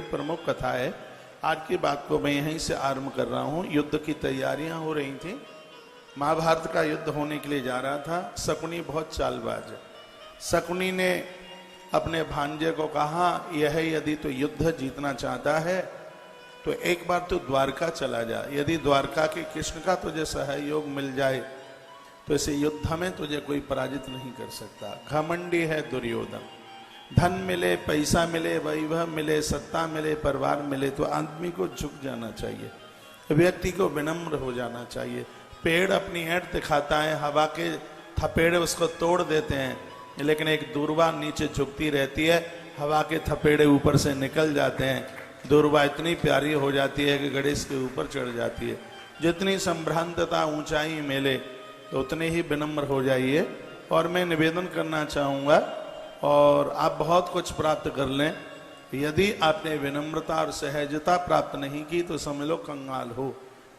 प्रमुख कथा है। आज की बात को मैं यहीं से आरंभ कर रहा हूं। युद्ध की तैयारियां हो रही थी, महाभारत का युद्ध होने के लिए जा रहा था। शकुनी बहुत चालबाज है। शकुनी ने अपने भांजे को कहा, यह यदि तो युद्ध जीतना चाहता है तो एक बार तो द्वारका चला जा। यदि द्वारका के कृष्ण का तुझे सहयोग मिल जाए तो इसे युद्ध में तुझे कोई पराजित नहीं कर सकता। घमंडी है दुर्योधन। धन मिले, पैसा मिले, वैभव मिले, सत्ता मिले, परिवार मिले तो आदमी को झुक जाना चाहिए, व्यक्ति को विनम्र हो जाना चाहिए। पेड़ अपनी ऐंठ दिखाता है, हवा के थपेड़े उसको तोड़ देते हैं, लेकिन एक दूर्वा नीचे झुकती रहती है, हवा के थपेड़े ऊपर से निकल जाते हैं। दूर्वा इतनी प्यारी हो जाती है कि गणेश के ऊपर चढ़ जाती है। जितनी संभ्रांतता ऊंचाई मिले तो उतने ही विनम्र हो जाइए। और मैं निवेदन करना चाहूँगा, और आप बहुत कुछ प्राप्त कर लें, यदि आपने विनम्रता और सहजता प्राप्त नहीं की तो समझ लो कंगाल हो,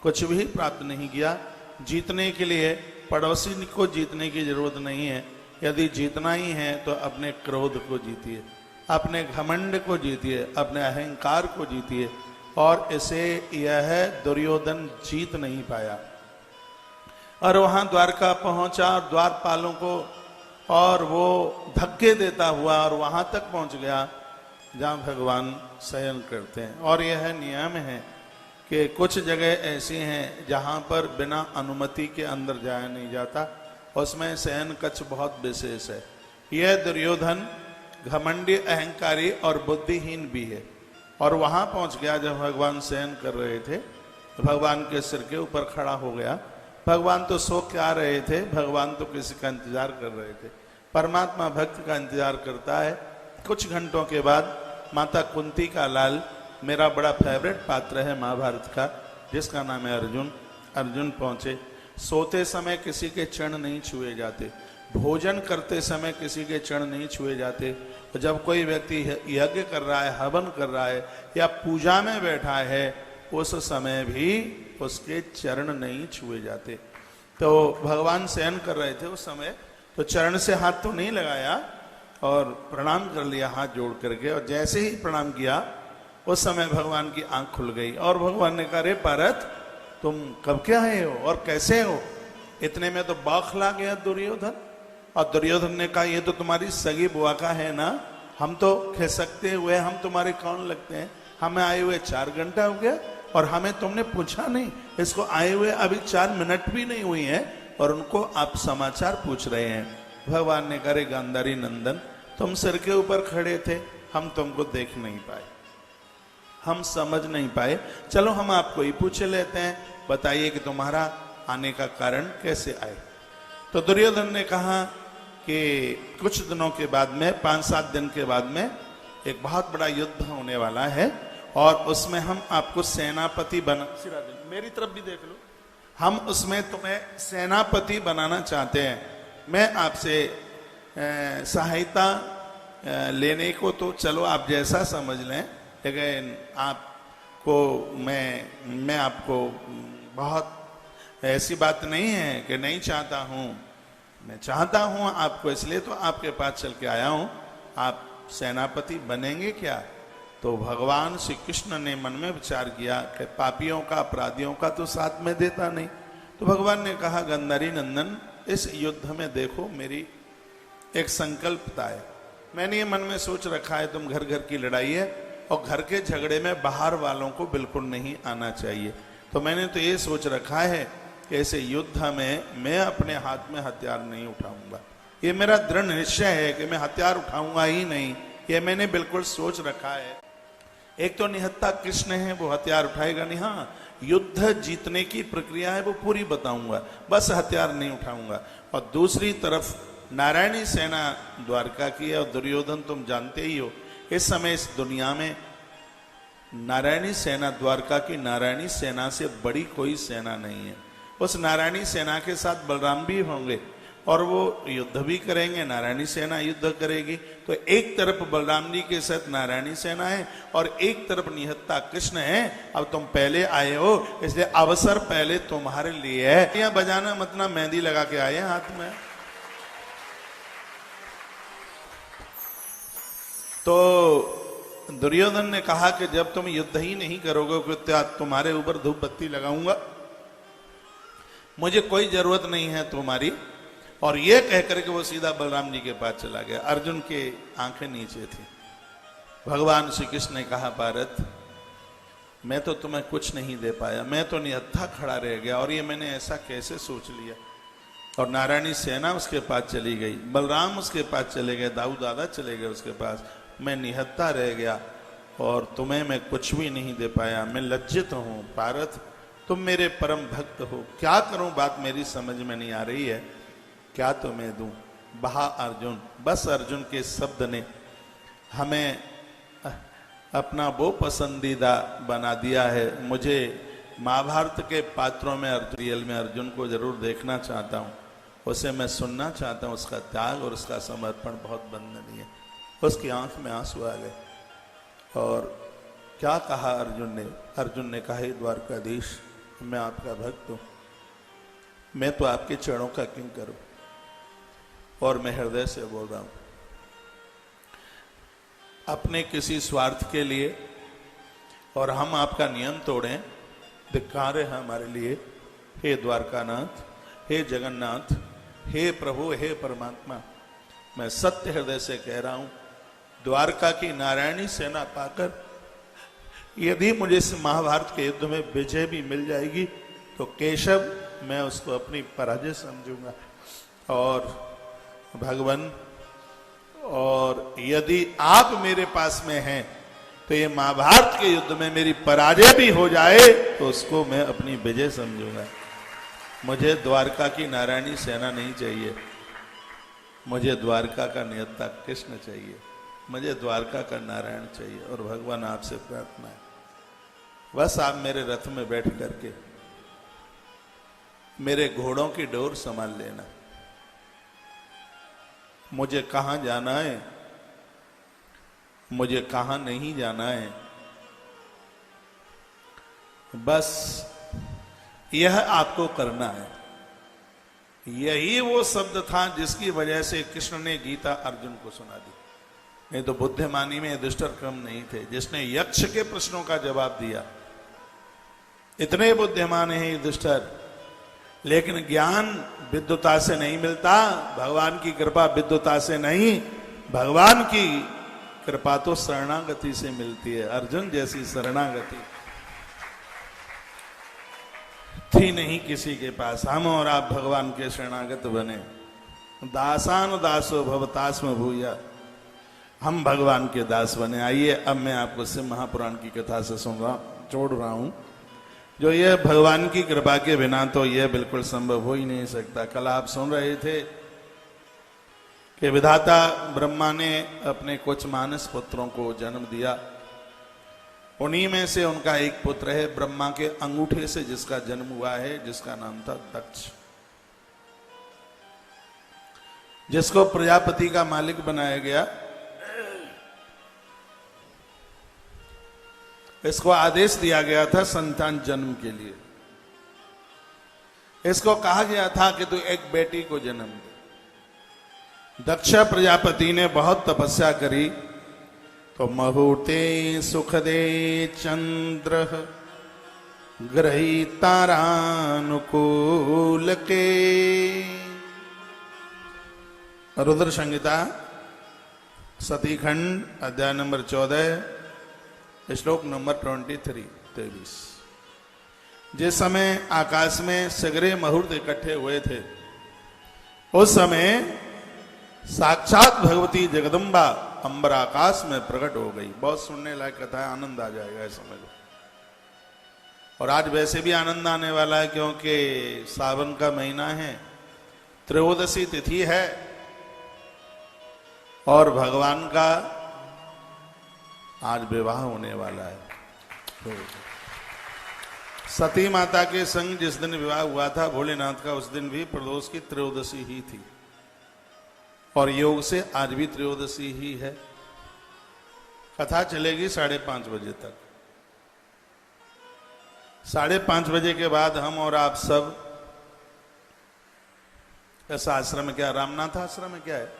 कुछ भी प्राप्त नहीं किया। जीतने के लिए पड़ोसी को जीतने की जरूरत नहीं है। यदि जीतना ही है तो अपने क्रोध को जीतिए, अपने घमंड को जीतिए, अपने अहंकार को जीतिए। और इसे यह दुर्योधन जीत नहीं पाया। और वहां द्वारका पहुंचा और द्वारपालों को और वो धक्के देता हुआ और वहां तक पहुंच गया जहां भगवान शयन करते हैं। और यह नियम है कि कुछ जगह ऐसी हैं जहां पर बिना अनुमति के अंदर जाया नहीं जाता, उसमें शयन कक्ष बहुत विशेष है। यह दुर्योधन घमंडी, अहंकारी और बुद्धिहीन भी है। और वहां पहुंच गया जब भगवान शयन कर रहे थे, भगवान के सिर के ऊपर खड़ा हो गया। भगवान तो सो के आ रहे थे, भगवान तो किसी का इंतजार कर रहे थे। परमात्मा भक्त का इंतजार करता है। कुछ घंटों के बाद माता कुंती का लाल, मेरा बड़ा फेवरेट पात्र है महाभारत का, जिसका नाम है अर्जुन, अर्जुन पहुंचे। सोते समय किसी के चरण नहीं छुए जाते, भोजन करते समय किसी के चरण नहीं छुए जाते। तो जब कोई व्यक्ति यज्ञ कर रहा है, हवन कर रहा है या पूजा में बैठा है, उस समय भी उसके चरण नहीं छुए जाते। तो भगवान शयन कर रहे थे उस समय, तो चरण से हाथ तो नहीं लगाया और प्रणाम कर लिया हाथ जोड़ करके। और जैसे ही प्रणाम किया उस समय भगवान की आंख खुल गई और भगवान ने कहा, रे पारत, तुम कब के आए हो और कैसे हो? इतने में तो बौखला गया दुर्योधन। और दुर्योधन ने कहा, ये तो तुम्हारी सगी बुआ का है ना, हम तो खिसकते हुए हम तुम्हारे कौन लगते हैं? हमें आए हुए 4 घंटा हो गया और हमें तुमने पूछा नहीं। इसको आए हुए अभी 4 मिनट भी नहीं हुई है और उनको आप समाचार पूछ रहे हैं। भगवान ने कहा, गांधारी नंदन, तुम सिर के ऊपर खड़े थे, हम तुमको देख नहीं पाए, हम समझ नहीं पाए। चलो हम आपको ही पूछ लेते हैं, बताइए कि तुम्हारा आने का कारण कैसे आए। तो दुर्योधन ने कहा कि कुछ दिनों के बाद में, 5-7 दिन के बाद में एक बहुत बड़ा युद्ध होने वाला है और उसमें हम आपको सेनापति बना, मेरी तरफ भी देख लो, हम उसमें तुम्हें सेनापति बनाना चाहते हैं। मैं आपसे सहायता लेने को तो चलो आप जैसा समझ लें, लेकिन आपको मैं आपको बहुत ऐसी बात नहीं है कि नहीं चाहता हूँ, मैं चाहता हूँ आपको, इसलिए तो आपके पास चल के आया हूँ। आप सेनापति बनेंगे क्या? तो भगवान श्री कृष्ण ने मन में विचार किया कि पापियों का, अपराधियों का तो साथ में देता नहीं। तो भगवान ने कहा, गांधारी नंदन, इस युद्ध में देखो मेरी एक संकल्पता है। मैंने ये मन में सोच रखा है, तुम घर घर की लड़ाई है और घर के झगड़े में बाहर वालों को बिल्कुल नहीं आना चाहिए। तो मैंने तो ये सोच रखा है कि ऐसे युद्ध में मैं अपने हाथ में हथियार नहीं उठाऊंगा। ये मेरा दृढ़ निश्चय है कि मैं हथियार उठाऊंगा ही नहीं, ये मैंने बिल्कुल सोच रखा है। एक तो निहत्था कृष्ण है, वो हथियार उठाएगा नहीं। हाँ, युद्ध जीतने की प्रक्रिया है वो पूरी बताऊंगा, बस हथियार नहीं उठाऊंगा। और दूसरी तरफ नारायणी सेना द्वारका की है और दुर्योधन तुम जानते ही हो, इस समय इस दुनिया में नारायणी सेना, द्वारका की नारायणी सेना से बड़ी कोई सेना नहीं है। उस नारायणी सेना के साथ बलराम भी होंगे और वो युद्ध भी करेंगे, नारायणी सेना युद्ध करेगी। तो एक तरफ बलराम जी के साथ नारायणी सेना है और एक तरफ निहत्था कृष्ण है। अब तुम पहले आए हो, इसलिए अवसर पहले तुम्हारे लिए है। यहाँ बजाना मतलब मेहंदी लगा के आए हैं हाथ में। तो दुर्योधन ने कहा कि जब तुम युद्ध ही नहीं करोगे तो क्या तुम्हारे ऊपर धूप बत्ती लगाऊंगा, मुझे कोई जरूरत नहीं है तुम्हारी। और ये कहकर के वो सीधा बलराम जी के पास चला गया। अर्जुन के आंखें नीचे थी। भगवान श्री कृष्ण ने कहा, भारत मैं तो तुम्हें कुछ नहीं दे पाया, मैं तो निहत्था खड़ा रह गया, और ये मैंने ऐसा कैसे सोच लिया। और नारायणी सेना उसके पास चली गई, बलराम उसके पास चले गए, दाऊ दादा चले गए उसके पास, मैं निहत्था रह गया और तुम्हें मैं कुछ भी नहीं दे पाया। मैं लज्जित हूं भारत, तुम मेरे परम भक्त हो, क्या करूं, बात मेरी समझ में नहीं आ रही है, क्या तुम्हें दूं। बहा अर्जुन। बस अर्जुन के शब्द ने हमें अपना वो पसंदीदा बना दिया है। मुझे महाभारत के पात्रों में रियल में अर्जुन को जरूर देखना चाहता हूँ, उसे मैं सुनना चाहता हूँ। उसका त्याग और उसका समर्पण बहुत वंदनीय है। उसकी आंख में आंसू आ गए। और क्या कहा अर्जुन ने? अर्जुन ने कहा, द्वारकाधीश मैं आपका भक्त हूँ, मैं तो आपके चरणों का किंकर हूँ, और मैं हृदय से बोल रहा हूँ, अपने किसी स्वार्थ के लिए और हम आपका नियम तोड़ें, धिक्कार है हमारे लिए। हे द्वारकानाथ, हे जगन्नाथ, हे प्रभु, हे परमात्मा, मैं सत्य हृदय से कह रहा हूं, द्वारका की नारायणी सेना पाकर यदि मुझे इस महाभारत के युद्ध में विजय भी मिल जाएगी तो केशव मैं उसको अपनी पराजय समझूंगा। और भगवान, और यदि आप मेरे पास में हैं तो ये महाभारत के युद्ध में मेरी पराजय भी हो जाए तो उसको मैं अपनी विजय समझूंगा। मुझे द्वारका की नारायणी सेना नहीं चाहिए, मुझे द्वारका का नियंता कृष्ण चाहिए, मुझे द्वारका का नारायण चाहिए। और भगवान आपसे प्रार्थना है, बस आप मेरे रथ में बैठ करके मेरे घोड़ों की डोर संभाल लेना। मुझे कहां जाना है, मुझे कहां नहीं जाना है, बस यह आपको करना है। यही वो शब्द था जिसकी वजह से कृष्ण ने गीता अर्जुन को सुना दी। नहीं तो बुद्धिमानी में दुष्टर क्रम नहीं थे। जिसने यक्ष के प्रश्नों का जवाब दिया, इतने बुद्धिमान हैं ये दुष्टर, लेकिन ज्ञान विद्वता से नहीं मिलता, भगवान की कृपा विद्वता से नहीं, भगवान की कृपा तो शरणागति से मिलती है। अर्जुन जैसी शरणागति थी नहीं किसी के पास। हम और आप भगवान के शरणागत बने। दासान दासो भवतास्म भूया, हम भगवान के दास बने। आइए अब मैं आपको शिव महापुराण की कथा से जोड़ रहा हूं, जो यह भगवान की कृपा के बिना तो यह बिल्कुल संभव हो ही नहीं सकता। कल आप सुन रहे थे कि विधाता ब्रह्मा ने अपने कुछ मानस पुत्रों को जन्म दिया। उन्हीं में से उनका एक पुत्र है ब्रह्मा के अंगूठे से जिसका जन्म हुआ है, जिसका नाम था दक्ष, जिसको प्रजापति का मालिक बनाया गया। इसको आदेश दिया गया था संतान जन्म के लिए। इसको कहा गया था कि तू एक बेटी को जन्म दे। दक्ष प्रजापति ने बहुत तपस्या करी तो मुहूर्ते सुख दे चंद्र ग्रही तारानुकूल के। रुद्र संहिता सतीखंड अध्याय नंबर 14 श्लोक नंबर 23। जिस समय आकाश में सगरे मुहूर्त इकट्ठे हुए थे, उस समय साक्षात भगवती जगदम्बा अंबर आकाश में प्रकट हो गई। बहुत सुनने लायक कथा है, आनंद आ जाएगा ऐसा समझ लो। और आज वैसे भी आनंद आने वाला है क्योंकि सावन का महीना है, त्रयोदशी तिथि है और भगवान का आज विवाह होने वाला है। तो सती माता के संग जिस दिन विवाह हुआ था भोलेनाथ का, उस दिन भी प्रदोष की त्रयोदशी ही थी और योग से आज भी त्रयोदशी ही है। कथा चलेगी 5:30 बजे तक। 5:30 बजे के बाद हम और आप सब ऐसा आश्रम क्या, रामनाथ आश्रम है क्या है,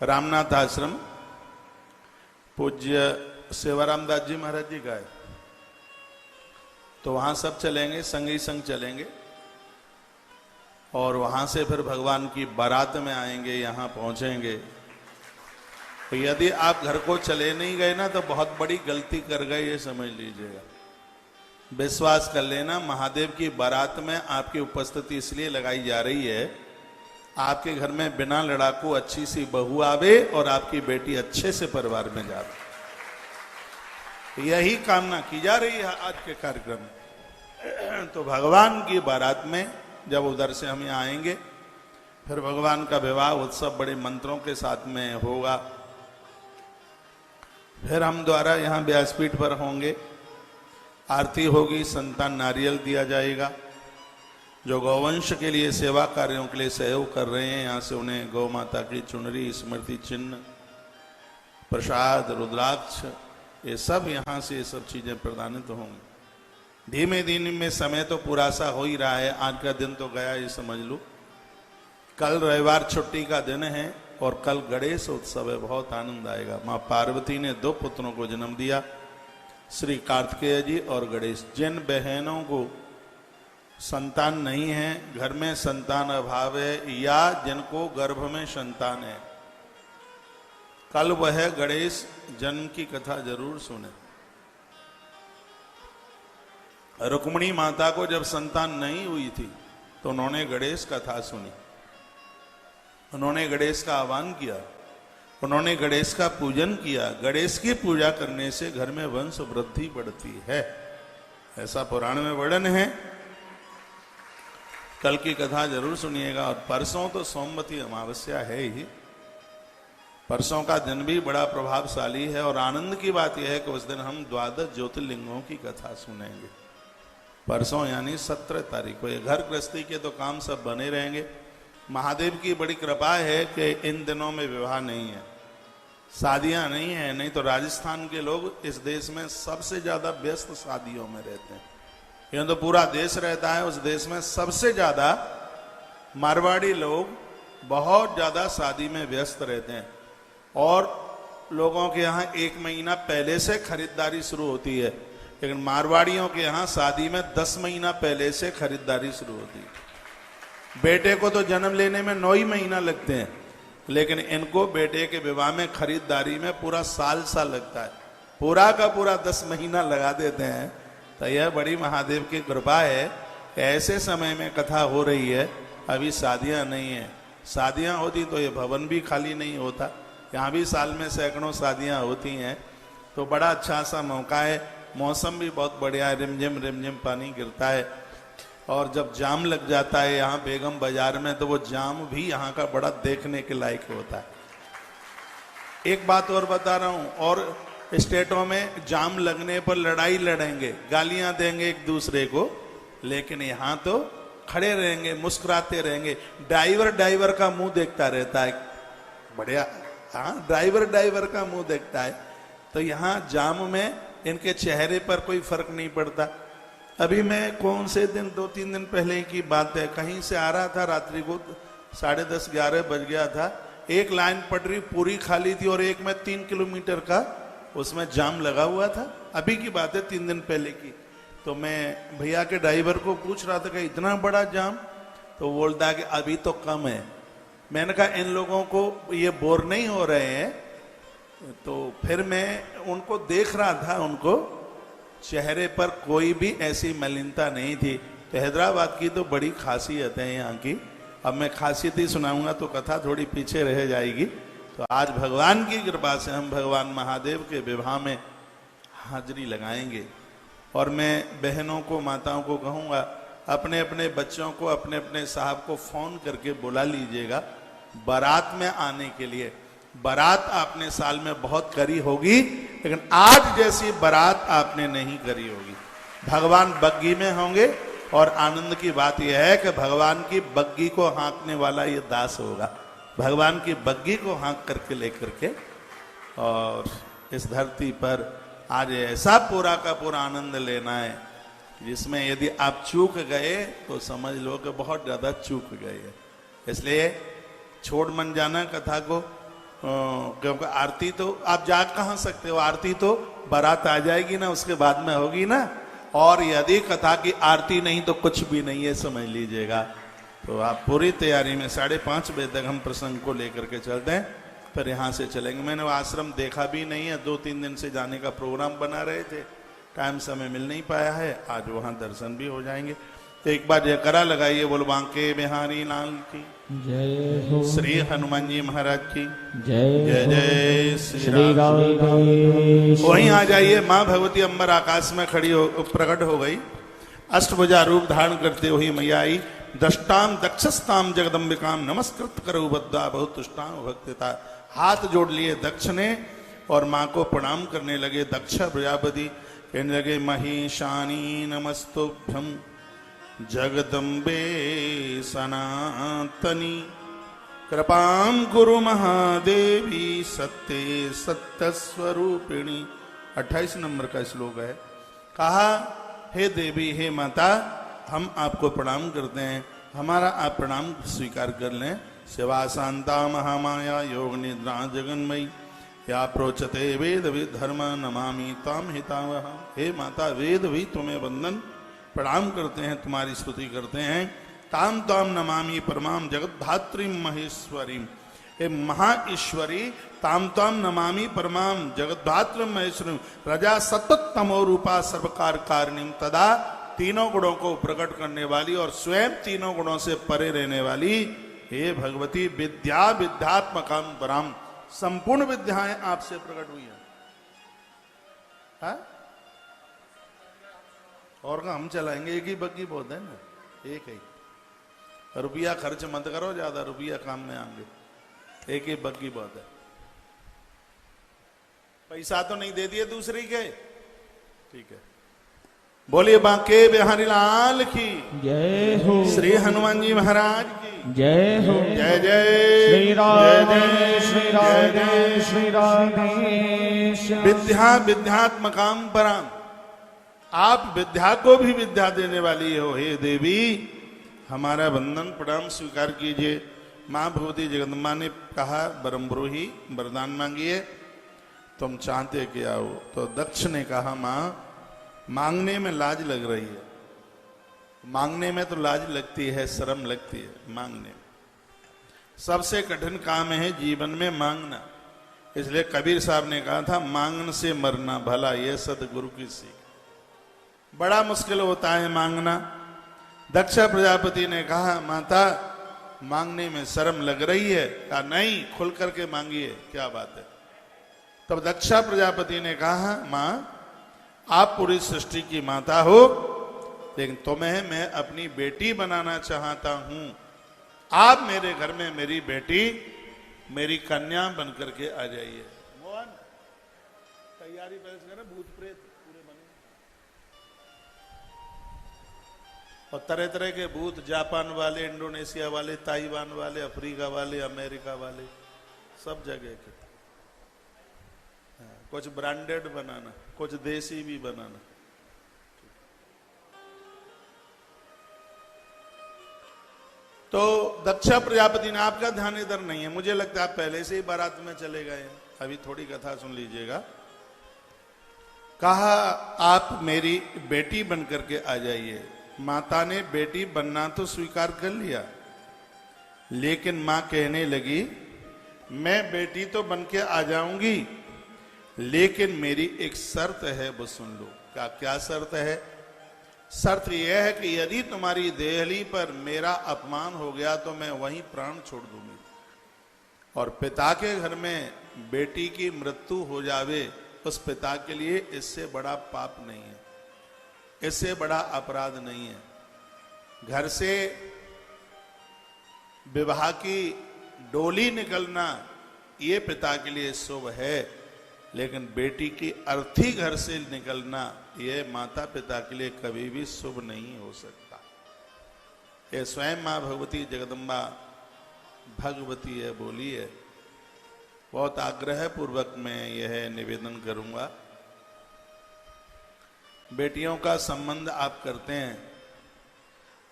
रामनाथ आश्रम पूज्य सेवाराम दास जी महाराज जी का है, तो वहां सब चलेंगे, संग ही संग चलेंगे और वहां से फिर भगवान की बारात में आएंगे, यहां पहुंचेंगे। तो यदि आप घर को चले नहीं गए ना तो बहुत बड़ी गलती कर गए, ये समझ लीजिएगा। विश्वास कर लेना, महादेव की बारात में आपकी उपस्थिति इसलिए लगाई जा रही है, आपके घर में बिना लड़ाकू अच्छी सी बहू आवे और आपकी बेटी अच्छे से परिवार में जावे, यही कामना की जा रही है आज के कार्यक्रम में। तो भगवान की बारात में जब उधर से हम यहाँ आएंगे, फिर भगवान का विवाह उत्सव बड़े मंत्रों के साथ में होगा। फिर हम द्वारा यहाँ व्यासपीठ पर होंगे, आरती होगी, संतान नारियल दिया जाएगा। जो गौवंश के लिए सेवा कार्यों के लिए सहयोग कर रहे हैं, यहाँ से उन्हें गौ माता की चुनरी, स्मृति चिन्ह, प्रसाद, रुद्राक्ष, ये सब यहाँ से ये सब चीजें प्रदानित होंगी। धीमे धीमे में समय तो पूरा सा हो ही रहा है, आज का दिन तो गया ये समझ लो। कल रविवार छुट्टी का दिन है और कल गणेश उत्सव है, बहुत आनंद आएगा। माँ पार्वती ने 2 पुत्रों को जन्म दिया, श्री कार्तिकेय जी और गणेश। जिन बहनों को संतान नहीं है, घर में संतान अभाव है, या जिनको गर्भ में संतान है, कल वह गणेश जन्म की कथा जरूर सुने। रुक्मिणी माता को जब संतान नहीं हुई थी तो उन्होंने गणेश कथा सुनी, उन्होंने गणेश का आह्वान किया, उन्होंने गणेश का पूजन किया। गणेश की पूजा करने से घर में वंश वृद्धि बढ़ती है, ऐसा पुराण में वर्णन है। कल की कथा जरूर सुनिएगा। और परसों तो सोमवती अमावस्या है ही, परसों का दिन भी बड़ा प्रभावशाली है। और आनंद की बात यह है कि उस दिन हम 12 ज्योतिर्लिंगों की कथा सुनेंगे। परसों यानी 17 तारीख को। ये घर गृहस्थी के तो काम सब बने रहेंगे। महादेव की बड़ी कृपा है कि इन दिनों में विवाह नहीं है, शादियां नहीं है, नहीं तो राजस्थान के लोग इस देश में सबसे ज्यादा व्यस्त शादियों में रहते हैं। यह तो पूरा देश रहता है, उस देश में सबसे ज्यादा मारवाड़ी लोग बहुत ज्यादा शादी में व्यस्त रहते हैं। और लोगों के यहाँ 1 महीना पहले से खरीदारी शुरू होती है, लेकिन मारवाड़ियों के यहाँ शादी में 10 महीना पहले से खरीदारी शुरू होती है। बेटे को तो जन्म लेने में 9 ही महीना लगते हैं, लेकिन इनको बेटे के विवाह में खरीदारी में पूरा साल लगता है, पूरा का पूरा 10 महीना लगा देते हैं। तो यह बड़ी महादेव की कृपा है। ऐसे समय में कथा हो रही है, अभी शादियां नहीं है। शादियां होती तो ये भवन भी खाली नहीं होता। यहाँ भी साल में सैकड़ों शादियां होती हैं, तो बड़ा अच्छा सा मौका है। मौसम भी बहुत बढ़िया है, रिमझिम पानी गिरता है। और जब जाम लग जाता है यहाँ बेगम बाजार में, तो वो जाम भी यहाँ का बड़ा देखने के लायक होता है। एक बात और बता रहा हूँ, और स्टेटों में जाम लगने पर लड़ाई लड़ेंगे, गालियां देंगे एक दूसरे को, लेकिन यहाँ तो खड़े रहेंगे, मुस्कुराते रहेंगे। ड्राइवर का मुंह देखता रहता है, बढ़िया। हाँ, ड्राइवर का मुंह देखता है। तो यहाँ जाम में इनके चेहरे पर कोई फर्क नहीं पड़ता। अभी मैं कौन से दिन, 2-3 दिन पहले की बात है, कहीं से आ रहा था, रात्रि को 10:30-11 बज गया था। एक लाइन पटरी पूरी खाली थी और एक में 3 किलोमीटर का उसमें जाम लगा हुआ था। अभी की बात है, 3 दिन पहले की। तो मैं भैया के ड्राइवर को पूछ रहा था कि इतना बड़ा जाम, तो बोलता कि अभी तो कम है। मैंने कहा इन लोगों को ये बोर नहीं हो रहे हैं? तो फिर मैं उनको देख रहा था, उनको चेहरे पर कोई भी ऐसी मलिनता नहीं थी। तो हैदराबाद की तो बड़ी खासियत है यहाँ की। अब मैं खासियत ही सुनाऊंगा तो कथा थोड़ी पीछे रह जाएगी। तो आज भगवान की कृपा से हम भगवान महादेव के विवाह में हाजिरी लगाएंगे। और मैं बहनों को, माताओं को कहूँगा, अपने अपने बच्चों को, अपने अपने साहब को फोन करके बुला लीजिएगा बारात में आने के लिए। बारात आपने साल में बहुत करी होगी, लेकिन आज जैसी बारात आपने नहीं करी होगी। भगवान बग्गी में होंगे, और आनंद की बात यह है कि भगवान की बग्गी को हाँकने वाला ये दास होगा। भगवान की बग्गी को हाँक करके लेकर के, और इस धरती पर आज ऐसा पूरा का पूरा आनंद लेना है जिसमें यदि आप चूक गए तो समझ लो कि बहुत ज्यादा चूक गए। इसलिए छोड़ मन जाना कथा को, क्योंकि आरती तो आप जाग कहाँ सकते हो, आरती तो बारात आ जाएगी ना, उसके बाद में होगी ना। और यदि कथा की आरती नहीं तो कुछ भी नहीं है, समझ लीजिएगा। तो आप पूरी तैयारी में 5:30 बजे तक हम प्रसंग को लेकर के चलते हैं, फिर यहाँ से चलेंगे। मैंने वो आश्रम देखा भी नहीं है, 2-3 दिन से जाने का प्रोग्राम बना रहे थे, टाइम समय मिल नहीं पाया है। आज वहाँ दर्शन भी हो जाएंगे। तो एक बार जयकारा लगाइए, बोल बांके बिहारी लाल की जय हो। श्री हनुमान जी महाराज की जय जय हो। जय श्री राधे। वहीं आ जाइए। माँ भगवती अंबर आकाश में खड़ी हो प्रकट हो गई, अष्टभुजा रूप धारण करते हुए मैया आई। दष्टाम दक्षस्ताम जगदम्बिकाम नमस्कृत करो बद्धा बहुत तुष्टाम भक्तिता। हाथ जोड़ लिए दक्ष ने और माँ को प्रणाम करने लगे। दक्ष प्रजापति कहने लगे, महिषानी नमस्तुभ्यम जगदम्बे सनातनी कृपाम गुरु महादेवी सत्य सत्य स्वरूपिणी। 28 नंबर का श्लोक है। कहा, हे देवी, हे माता, हम आपको प्रणाम करते हैं, हमारा आप प्रणाम स्वीकार कर लें। शिवा शांता महामाया योग निद्रा जगन्मयी या प्रोचते वेद विधर्म नमामि ताम हितावह। हे माता, वेद भी तुम्हें वंदन प्रणाम करते हैं, तुम्हारी स्तुति करते हैं। ताम ताम नमामि परमाम जगत धात्री महेश्वरी। हे महाईश्वरी, ताम ताम नमामि परमाम जगत धात्री महेश्वरी। रजा सतत तमो रूपा सर्वकार कारिणी। तदा तीनों गुणों को प्रकट करने वाली और स्वयं तीनों गुणों से परे रहने वाली हे भगवती, विद्या विद्यात्मकम पराम। संपूर्ण विद्याएं आपसे प्रकट हुई हैं। हाँ? और का हम चलाएंगे, एक ही बग्गी बहुत है ना, एक ही। रुपया खर्च मत करो ज्यादा, रुपया काम में आएंगे। एक ही बग्गी बहुत है। पैसा तो नहीं दे दिए दूसरी के, ठीक है। बोलिए बांके बिहारी लाल की जय हो। श्री हनुमान जी महाराज की जय हो। जय जय श्री राधे श्री राधे श्री राधे। विद्या विद्यात्मकाम पराम। आप विद्या को भी विद्या देने वाली हो। हे देवी, हमारा वंदन प्रणाम स्वीकार कीजिए। माँ भगवती जगदम्बा ने कहा, बरमब्रूही वरदान मांगिए, तुम चाहते क्या हो? तो दक्ष ने कहा, माँ मांगने में लाज लग रही है। मांगने में तो लाज लगती है, शर्म लगती है। मांगने में सबसे कठिन काम है जीवन में मांगना। इसलिए कबीर साहब ने कहा था, मांगन से मरना भला, यह सदगुरु की सीख। बड़ा मुश्किल होता है मांगना। दक्ष प्रजापति ने कहा, माता मांगने में शर्म लग रही है। कहा, नहीं, खुल करके मांगिए, क्या बात है। तब दक्ष प्रजापति ने कहा, माँ आप पूरी सृष्टि की माता हो, लेकिन तुम्हें मैं अपनी बेटी बनाना चाहता हूं। आप मेरे घर में मेरी बेटी, मेरी कन्या बन करके आ जाइए। मोहन तैयारी पहले से भूत प्रेत पूरे बने, और तरह तरह के भूत, जापान वाले, इंडोनेशिया वाले, ताइवान वाले, अफ्रीका वाले, अमेरिका वाले, सब जगह के। कुछ ब्रांडेड बनाना, कुछ देसी भी बनाना। तो दक्ष प्रजापति ने, आपका ध्यान इधर नहीं है, मुझे लगता है आप पहले से ही बारात में चले गए हैं। अभी थोड़ी कथा सुन लीजिएगा। कहा, आप मेरी बेटी बन करके आ जाइए। माता ने बेटी बनना तो स्वीकार कर लिया, लेकिन मां कहने लगी, मैं बेटी तो बन के आ जाऊंगी, लेकिन मेरी एक शर्त है, वो सुन लो। क्या शर्त है? शर्त यह है कि यदि तुम्हारी देहली पर मेरा अपमान हो गया तो मैं वहीं प्राण छोड़ दूंगी। और पिता के घर में बेटी की मृत्यु हो जावे, उस पिता के लिए इससे बड़ा पाप नहीं है, इससे बड़ा अपराध नहीं है। घर से विवाह की डोली निकलना ये पिता के लिए शुभ है, लेकिन बेटी की अर्थी घर से निकलना यह माता पिता के लिए कभी भी शुभ नहीं हो सकता। ये स्वयं मां भगवती जगदम्बा भगवती है, बोली है। बहुत आग्रह पूर्वक मैं यह निवेदन करूंगा, बेटियों का संबंध आप करते हैं,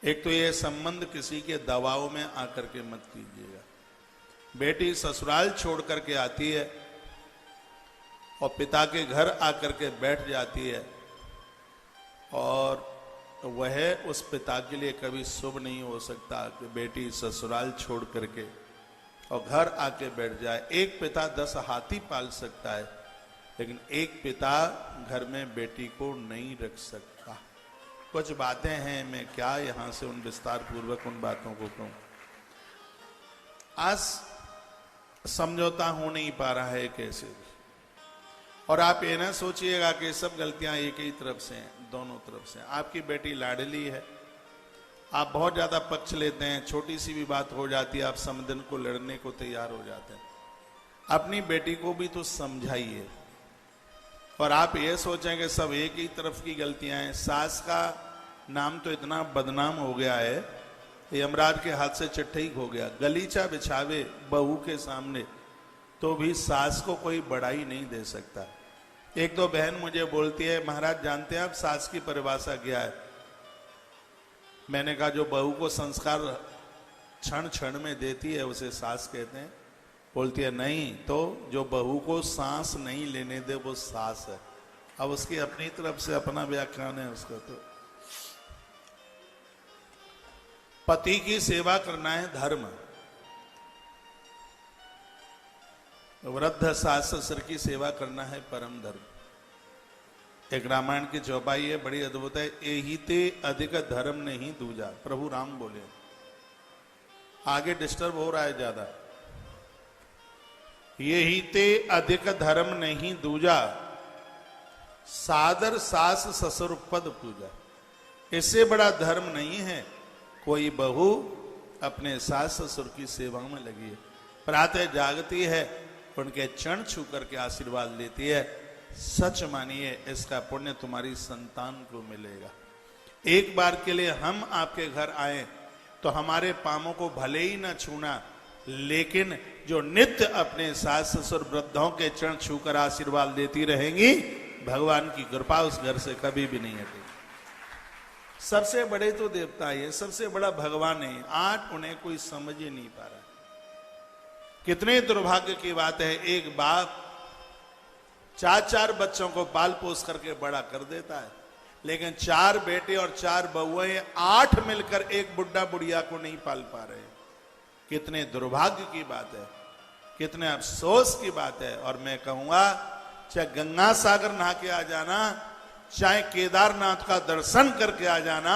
एक तो यह संबंध किसी के दबाव में आकर के मत कीजिएगा। बेटी ससुराल छोड़ करके आती है और पिता के घर आकर के बैठ जाती है, और वह उस पिता के लिए कभी शुभ नहीं हो सकता कि बेटी ससुराल छोड़ करके और घर आके बैठ जाए। एक पिता 10 हाथी पाल सकता है, लेकिन एक पिता घर में बेटी को नहीं रख सकता। कुछ बातें हैं, मैं क्या यहां से उन विस्तार पूर्वक उन बातों को कहूं। आज समझौता हो नहीं पा रहा है कैसे भी। और आप ये ना सोचिएगा कि सब गलतियां एक ही तरफ से हैं, दोनों तरफ से। आपकी बेटी लाडली है, आप बहुत ज्यादा पक्ष लेते हैं, छोटी सी भी बात हो जाती है आप समझन को लड़ने को तैयार हो जाते हैं। अपनी बेटी को भी तो समझाइए। और आप ये सोचें कि सब एक ही तरफ की गलतियां हैं। सास का नाम तो इतना बदनाम हो गया है, यमराज के हाथ से चिट्ठी हो गया। गलीचा बिछावे बहू के सामने तो भी सास को कोई बड़ाई नहीं दे सकता। एक दो बहन मुझे बोलती है, महाराज जानते हैं आप सास की परिभाषा क्या है? मैंने कहा जो बहू को संस्कार क्षण क्षण में देती है उसे सास कहते हैं। बोलती है नहीं, तो जो बहू को सांस नहीं लेने दे वो सास है। अब उसकी अपनी तरफ से अपना व्याख्यान है उसका। तो पति की सेवा करना है धर्म। वृद्ध सास ससुर की सेवा करना है परम धर्म। एक रामायण की चौपाई है, बड़ी अद्भुत है। एही ते अधिक धर्म नहीं दूजा, प्रभु राम बोले। आगे डिस्टर्ब हो रहा है ज्यादा। यही ते अधिक धर्म नहीं दूजा, सादर सास ससुर पद पूजा। इससे बड़ा धर्म नहीं है कोई बहू अपने सास ससुर की सेवा में लगी है, प्रातः जागती है, उनके चरण छू करके आशीर्वाद लेती है। सच मानिए इसका पुण्य तुम्हारी संतान को मिलेगा। एक बार के लिए हम आपके घर आए तो हमारे पामों को भले ही ना छूना, लेकिन जो नित्य अपने सास ससुर वृद्धों के चरण छूकर आशीर्वाद देती रहेंगी, भगवान की कृपा उस घर से कभी भी नहीं हटेगी। सबसे बड़े तो देवता है, सबसे बड़ा भगवान है, आज उन्हें कोई समझ ही नहीं पा रहा। कितने दुर्भाग्य की बात है, एक बाप 4-4 बच्चों को पाल पोस करके बड़ा कर देता है, लेकिन 4 बेटे और 4 बहुएं 8 मिलकर एक बुढ़ा बुढ़िया को नहीं पाल पा रहे। कितने दुर्भाग्य की बात है, कितने अफसोस की बात है। और मैं कहूंगा चाहे गंगा सागर नहा के आ जाना, चाहे केदारनाथ का दर्शन करके आ जाना,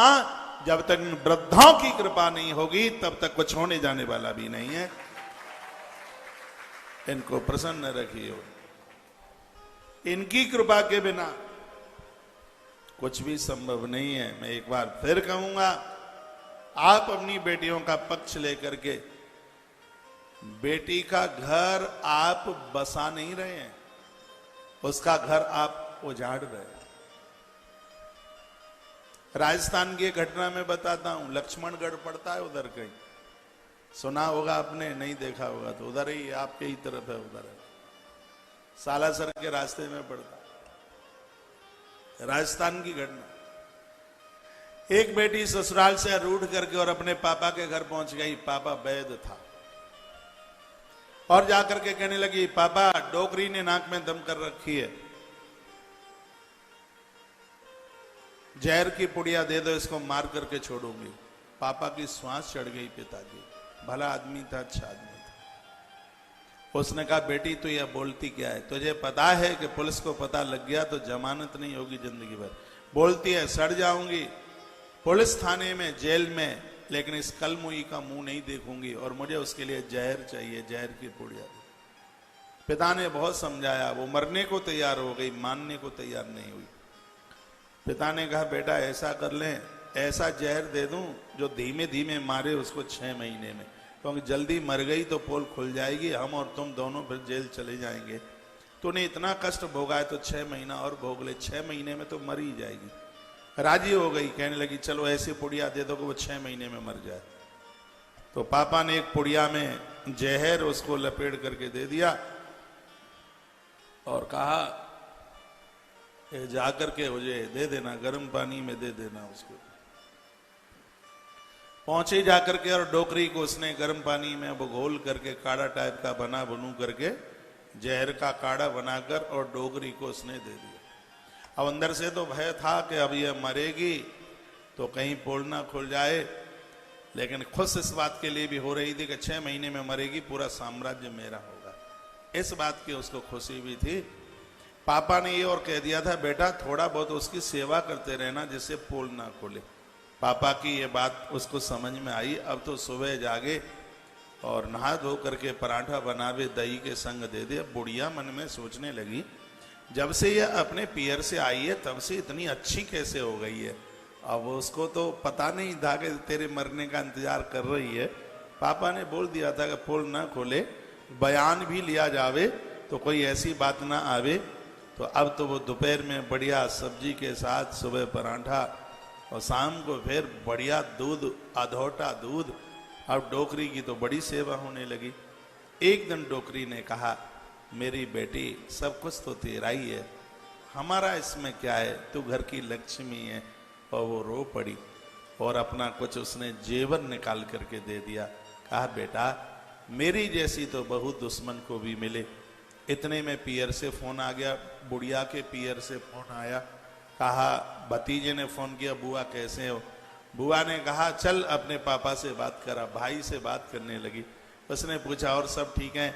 जब तक इन वृद्धों की कृपा नहीं होगी तब तक कुछ होने जाने वाला भी नहीं है। इनको प्रसन्न रखिए। इनकी कृपा के बिना कुछ भी संभव नहीं है। मैं एक बार फिर कहूंगा, आप अपनी बेटियों का पक्ष लेकर के बेटी का घर आप बसा नहीं रहे हैं, उसका घर आप उजाड़ रहे हैं। राजस्थान की घटना में बताता हूं, लक्ष्मणगढ़ पड़ता है उधर कहीं, सुना होगा आपने, नहीं देखा होगा तो उधर ही आपके ही तरफ है, उधर है, सालासर के रास्ते में पड़ता। राजस्थान की घटना। एक बेटी ससुराल से रूठ करके और अपने पापा के घर पहुंच गई। पापा वैद्य था और जाकर के कहने लगी, पापा डोकरी ने नाक में दम कर रखी है, जहर की पुड़िया दे दो, इसको मार करके छोड़ूंगी। पापा की श्वास चढ़ गई। पिता की भला आदमी था, अच्छा आदमी था। उसने कहा, बेटी तू यह बोलती क्या है? तुझे पता है कि पुलिस को पता लग गया तो जमानत नहीं होगी जिंदगी भर। बोलती है सड़ जाऊंगी पुलिस थाने में, जेल में, लेकिन इस कलमुई का मुंह नहीं देखूंगी और मुझे उसके लिए जहर चाहिए, जहर की पुड़िया। पिता ने बहुत समझाया, वो मरने को तैयार हो गई, मानने को तैयार नहीं हुई। पिता ने कहा, बेटा ऐसा कर लें, ऐसा जहर दे दूं जो धीमे धीमे मारे उसको 6 महीने में, क्योंकि जल्दी मर गई तो पोल खुल जाएगी, हम और तुम दोनों फिर जेल चले जाएंगे। तूने इतना कष्ट भोगा है तो 6 महीना और भोग ले, 6 महीने में तो मर ही जाएगी। राजी हो गई, कहने लगी चलो ऐसी पुड़िया दे दो कि वो 6 महीने में मर जाए। तो पापा ने एक पुड़िया में जहर उसको लपेट करके दे दिया और कहा, जाकर के मुझे दे देना, गर्म पानी में दे देना उसको। पहुंचे जाकर के और डोकरी को उसने गर्म पानी में वो घोल करके काढ़ा टाइप का बना बनू करके जहर का काढ़ा बनाकर और डोगरी को उसने दे दिया। अब अंदर से तो भय था कि अब ये मरेगी तो कहीं पोल ना खुल जाए, लेकिन खुश इस बात के लिए भी हो रही थी कि 6 महीने में मरेगी, पूरा साम्राज्य मेरा होगा। इस बात की उसको खुशी भी थी। पापा ने ये और कह दिया था, बेटा थोड़ा बहुत उसकी सेवा करते रहना जिससे पोल ना खुले। पापा की ये बात उसको समझ में आई। अब तो सुबह जागे और नहा धो करके पराठा बनावे, दही के संग दे दे। बुढ़िया मन में सोचने लगी, जब से ये अपने पियर से आई है तब से इतनी अच्छी कैसे हो गई है। अब उसको तो पता नहीं था कि तेरे मरने का इंतजार कर रही है। पापा ने बोल दिया था कि पोल ना खोले, बयान भी लिया जावे तो कोई ऐसी बात ना आवे। तो अब तो वो दोपहर में बढ़िया सब्जी के साथ सुबह पराठा और शाम को फिर बढ़िया दूध, अधोटा दूध। अब डोकरी की तो बड़ी सेवा होने लगी। एक दिन डोकरी ने कहा, मेरी बेटी सब कुछ तो तेरा ही है, हमारा इसमें क्या है, तू घर की लक्ष्मी है। और वो रो पड़ी और अपना कुछ उसने जेवर निकाल करके दे दिया। कहा, बेटा मेरी जैसी तो बहू दुश्मन को भी मिले। इतने में पियर से फोन आ गया, बुढ़िया के पियर से फोन आया। कहा, भतीजे ने फोन किया, बुआ कैसे हो। बुआ ने कहा, चल अपने पापा से बात करा। भाई से बात करने लगी। उसने पूछा, और सब ठीक है।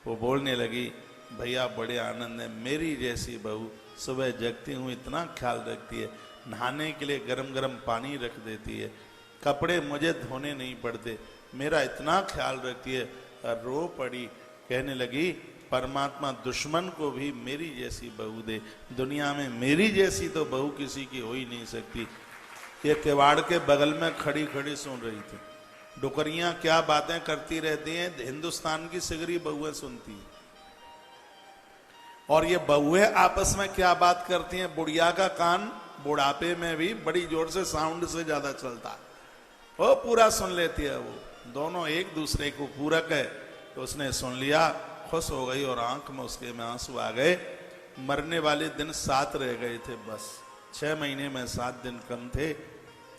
वो बोलने लगी, भैया बड़े आनंद है, मेरी जैसी बहू सुबह जगती हूँ इतना ख्याल रखती है, नहाने के लिए गरम गरम पानी रख देती है, कपड़े मुझे धोने नहीं पड़ते, मेरा इतना ख्याल रखती है। रो पड़ी, कहने लगी, परमात्मा दुश्मन को भी मेरी जैसी बहू दे। दुनिया में मेरी जैसी तो बहू किसी की हो ही नहीं सकती। ये किवाड़ के बगल में खड़ी खड़ी सुन रही थी। डुकरियां क्या बातें करती रहती हैं, हिंदुस्तान की सिगरी बहुएं सुनती हैं। और ये बहुएं आपस में क्या बात करती हैं, बुढ़िया का कान बुढ़ापे में भी बड़ी जोर से साउंड से ज्यादा चलता है, वो पूरा सुन लेती है। वो दोनों एक दूसरे को पूरक है। तो उसने सुन लिया, खुश हो गई और आंख में उसके में आंसू आ गए। मरने वाले दिन 7 रह गए थे, बस 6 महीने में 7 दिन कम थे।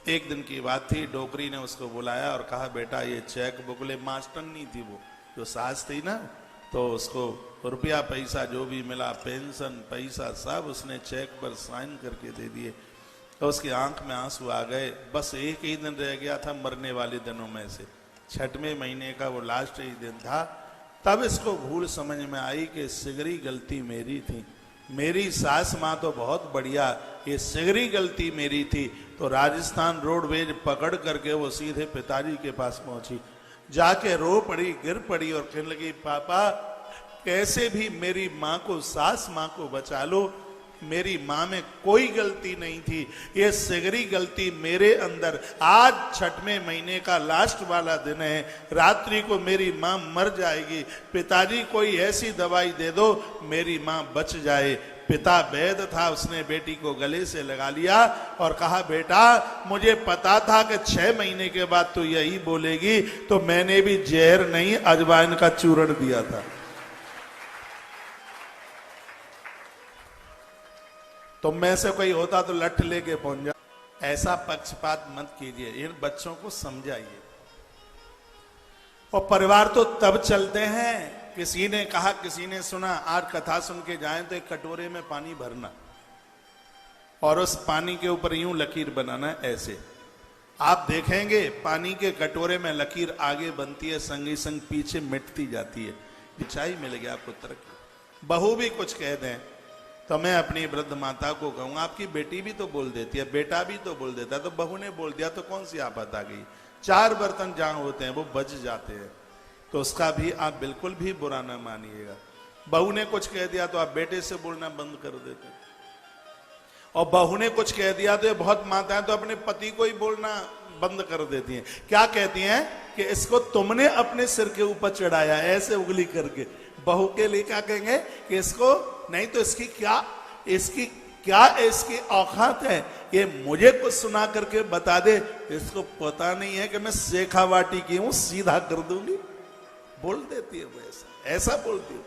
एक दिन की बात थी, डोकरी ने उसको बुलाया और कहा, बेटा ये चेक बुक ले। मास्टरनी थी वो, जो सास थी ना, तो उसको रुपया पैसा जो भी मिला, पेंशन पैसा सब उसने चेक पर साइन करके दे दिए। तो उसकी आंख में आंसू आ गए। बस एक ही दिन रह गया था मरने वाले दिनों में से, 6वें महीने का वो लास्ट ही दिन था। तब इसको भूल समझ में आई कि सिगरी गलती मेरी थी, मेरी सास माँ तो बहुत बढ़िया, ये सिगरी गलती मेरी थी। तो राजस्थान रोडवेज पकड़ करके वो सीधे पिताजी के पास पहुंची, जाके रो पड़ी, गिर पड़ी और कहने लगी, पापा कैसे भी मेरी माँ को, सास माँ को बचा लो, मेरी माँ में कोई गलती नहीं थी, ये सिगरी गलती मेरे अंदर। आज 6वें महीने का लास्ट वाला दिन है, रात्रि को मेरी माँ मर जाएगी, पिताजी कोई ऐसी दवाई दे दो मेरी माँ बच जाए। पिता वैद्य था, उसने बेटी को गले से लगा लिया और कहा, बेटा मुझे पता था कि 6 महीने के बाद तो यही बोलेगी, तो मैंने भी जहर नहीं अजवाइन का चूर्ण दिया था। तुम में से कोई होता तो लठ लेके पहुंच जा। ऐसा पक्षपात मत कीजिए, इन बच्चों को समझाइए। और परिवार तो तब चलते हैं, किसी ने कहा, किसी ने सुना, आज कथा सुन के जाएं तो एक कटोरे में पानी भरना और उस पानी के ऊपर यूं लकीर बनाना, ऐसे आप देखेंगे पानी के कटोरे में लकीर आगे बनती है, संगी संग पीछे मिटती जाती है। सच्चाई मिलेगी आपको तरक्की। बहू भी कुछ कह दें तो मैं अपनी वृद्ध माता को कहूंगा, आपकी बेटी भी तो बोल देती है, बेटा भी तो बोल देता है, तो बहू ने बोल दिया तो कौन सी आफत आ गई। 4 बर्तन जहां होते हैं वो बच जाते हैं, तो उसका भी आप बिल्कुल भी बुरा ना मानिएगा। बहू ने कुछ कह दिया तो आप बेटे से बोलना बंद कर देते हैं, और बहू ने कुछ कह दिया तो ये बहुत माताएं तो अपने पति को ही बोलना बंद कर देती हैं। क्या कहती हैं कि इसको तुमने अपने सिर के ऊपर चढ़ाया, ऐसे उंगली करके। बहू के लिए क्या कहेंगे कि इसको नहीं तो इसकी क्या इसकी औकात है, ये मुझे कुछ सुना करके बता दे, इसको पता नहीं है कि मैं शेखावाटी की हूं, सीधा कर दूंगी। बोल देती है वो, ऐसा बोलती है।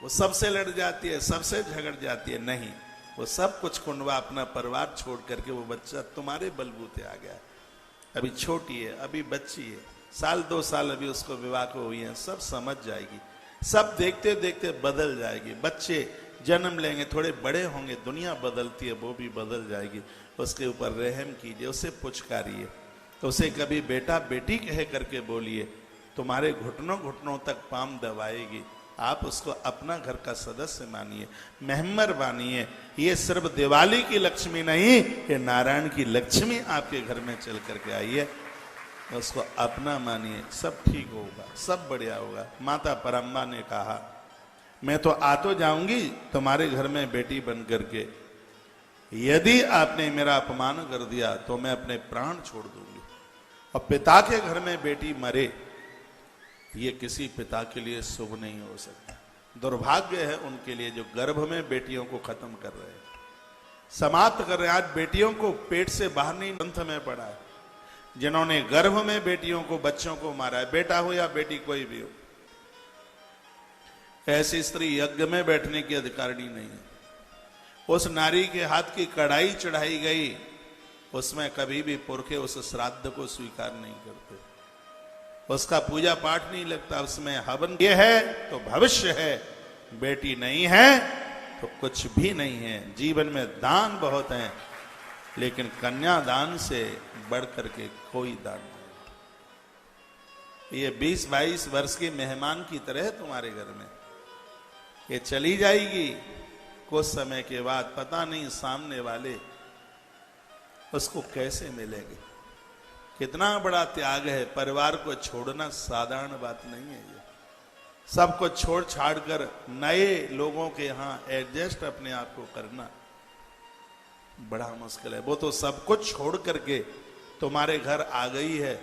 वो सबसे लड़ जाती है, सबसे झगड़ जाती है। नहीं, वो सब कुछ कुंडवा अपना परिवार छोड़ करके वो बच्चा तुम्हारे बलबूते आ गया। अभी छोटी है, अभी बच्ची है, 1-2 साल अभी उसको विवाह को हुई है, सब समझ जाएगी। सब देखते देखते बदल जाएगी। बच्चे जन्म लेंगे, थोड़े बड़े होंगे, दुनिया बदलती है, वो भी बदल जाएगी। उसके ऊपर रहम कीजिए, उसे पुचकारिए, तो उसे कभी बेटा बेटी कह करके बोलिए, तुम्हारे घुटनों घुटनों तक पाम दबाएगी। आप उसको अपना घर का सदस्य मानिए, मेहमर मानिए। ये सिर्फ दिवाली की लक्ष्मी नहीं, ये नारायण की लक्ष्मी आपके घर में चल करके आई है। उसको अपना मानिए, सब ठीक होगा, सब बढ़िया होगा। माता परम्बा ने कहा, मैं तो आ तो जाऊंगी तुम्हारे घर में बेटी बन करके, यदि आपने मेरा अपमान कर दिया तो मैं अपने प्राण छोड़ दूंगी। और पिता के घर में बेटी मरे, ये किसी पिता के लिए शुभ नहीं हो सकता। दुर्भाग्य है उनके लिए जो गर्भ में बेटियों को खत्म कर रहे हैं, समाप्त कर रहे हैं। आज बेटियों को पेट से बाहर नहीं, ग्रंथ में पड़ा है, जिन्होंने गर्भ में बेटियों को, बच्चों को मारा है, बेटा हो या बेटी कोई भी हो, ऐसी स्त्री यज्ञ में बैठने की अधिकारिणी नहीं है। उस नारी के हाथ की कढ़ाई चढ़ाई गई, उसमें कभी भी पुरखे उस श्राद्ध को स्वीकार नहीं करते, उसका पूजा पाठ नहीं लगता, उसमें हवन ये है तो भविष्य है, बेटी नहीं है तो कुछ भी नहीं है। जीवन में दान बहुत है, लेकिन कन्यादान से बढ़ करके कोई दान नहीं। ये 20-22 वर्ष के मेहमान की तरह तुम्हारे घर में, ये चली जाएगी कुछ समय के बाद, पता नहीं सामने वाले उसको कैसे मिलेंगे। कितना बड़ा त्याग है, परिवार को छोड़ना साधारण बात नहीं है। ये सब कुछ छोड़ छाड़ कर नए लोगों के यहां एडजस्ट अपने आप को करना बड़ा मुश्किल है। वो तो सब कुछ छोड़ करके तुम्हारे घर आ गई है।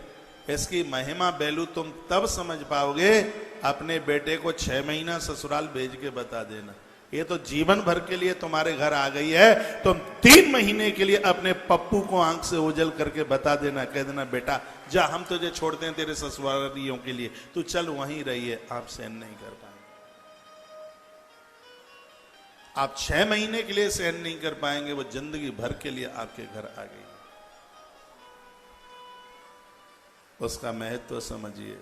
इसकी महिमा वैल्यू तुम तब समझ पाओगे, अपने बेटे को 6 महीना ससुराल भेज के बता देना। ये तो जीवन भर के लिए तुम्हारे घर आ गई है, तुम 3 महीने के लिए अपने पप्पू को आंख से ओझल करके बता देना, कह देना बेटा जा, हम तुझे छोड़ते हैं तेरे ससुरालियों के लिए, तू चल वहीं रहिए। आप सहन नहीं कर पाएंगे, आप 6 महीने के लिए सहन नहीं कर पाएंगे, वो जिंदगी भर के लिए आपके घर आ गई। उसका महत्व समझिए।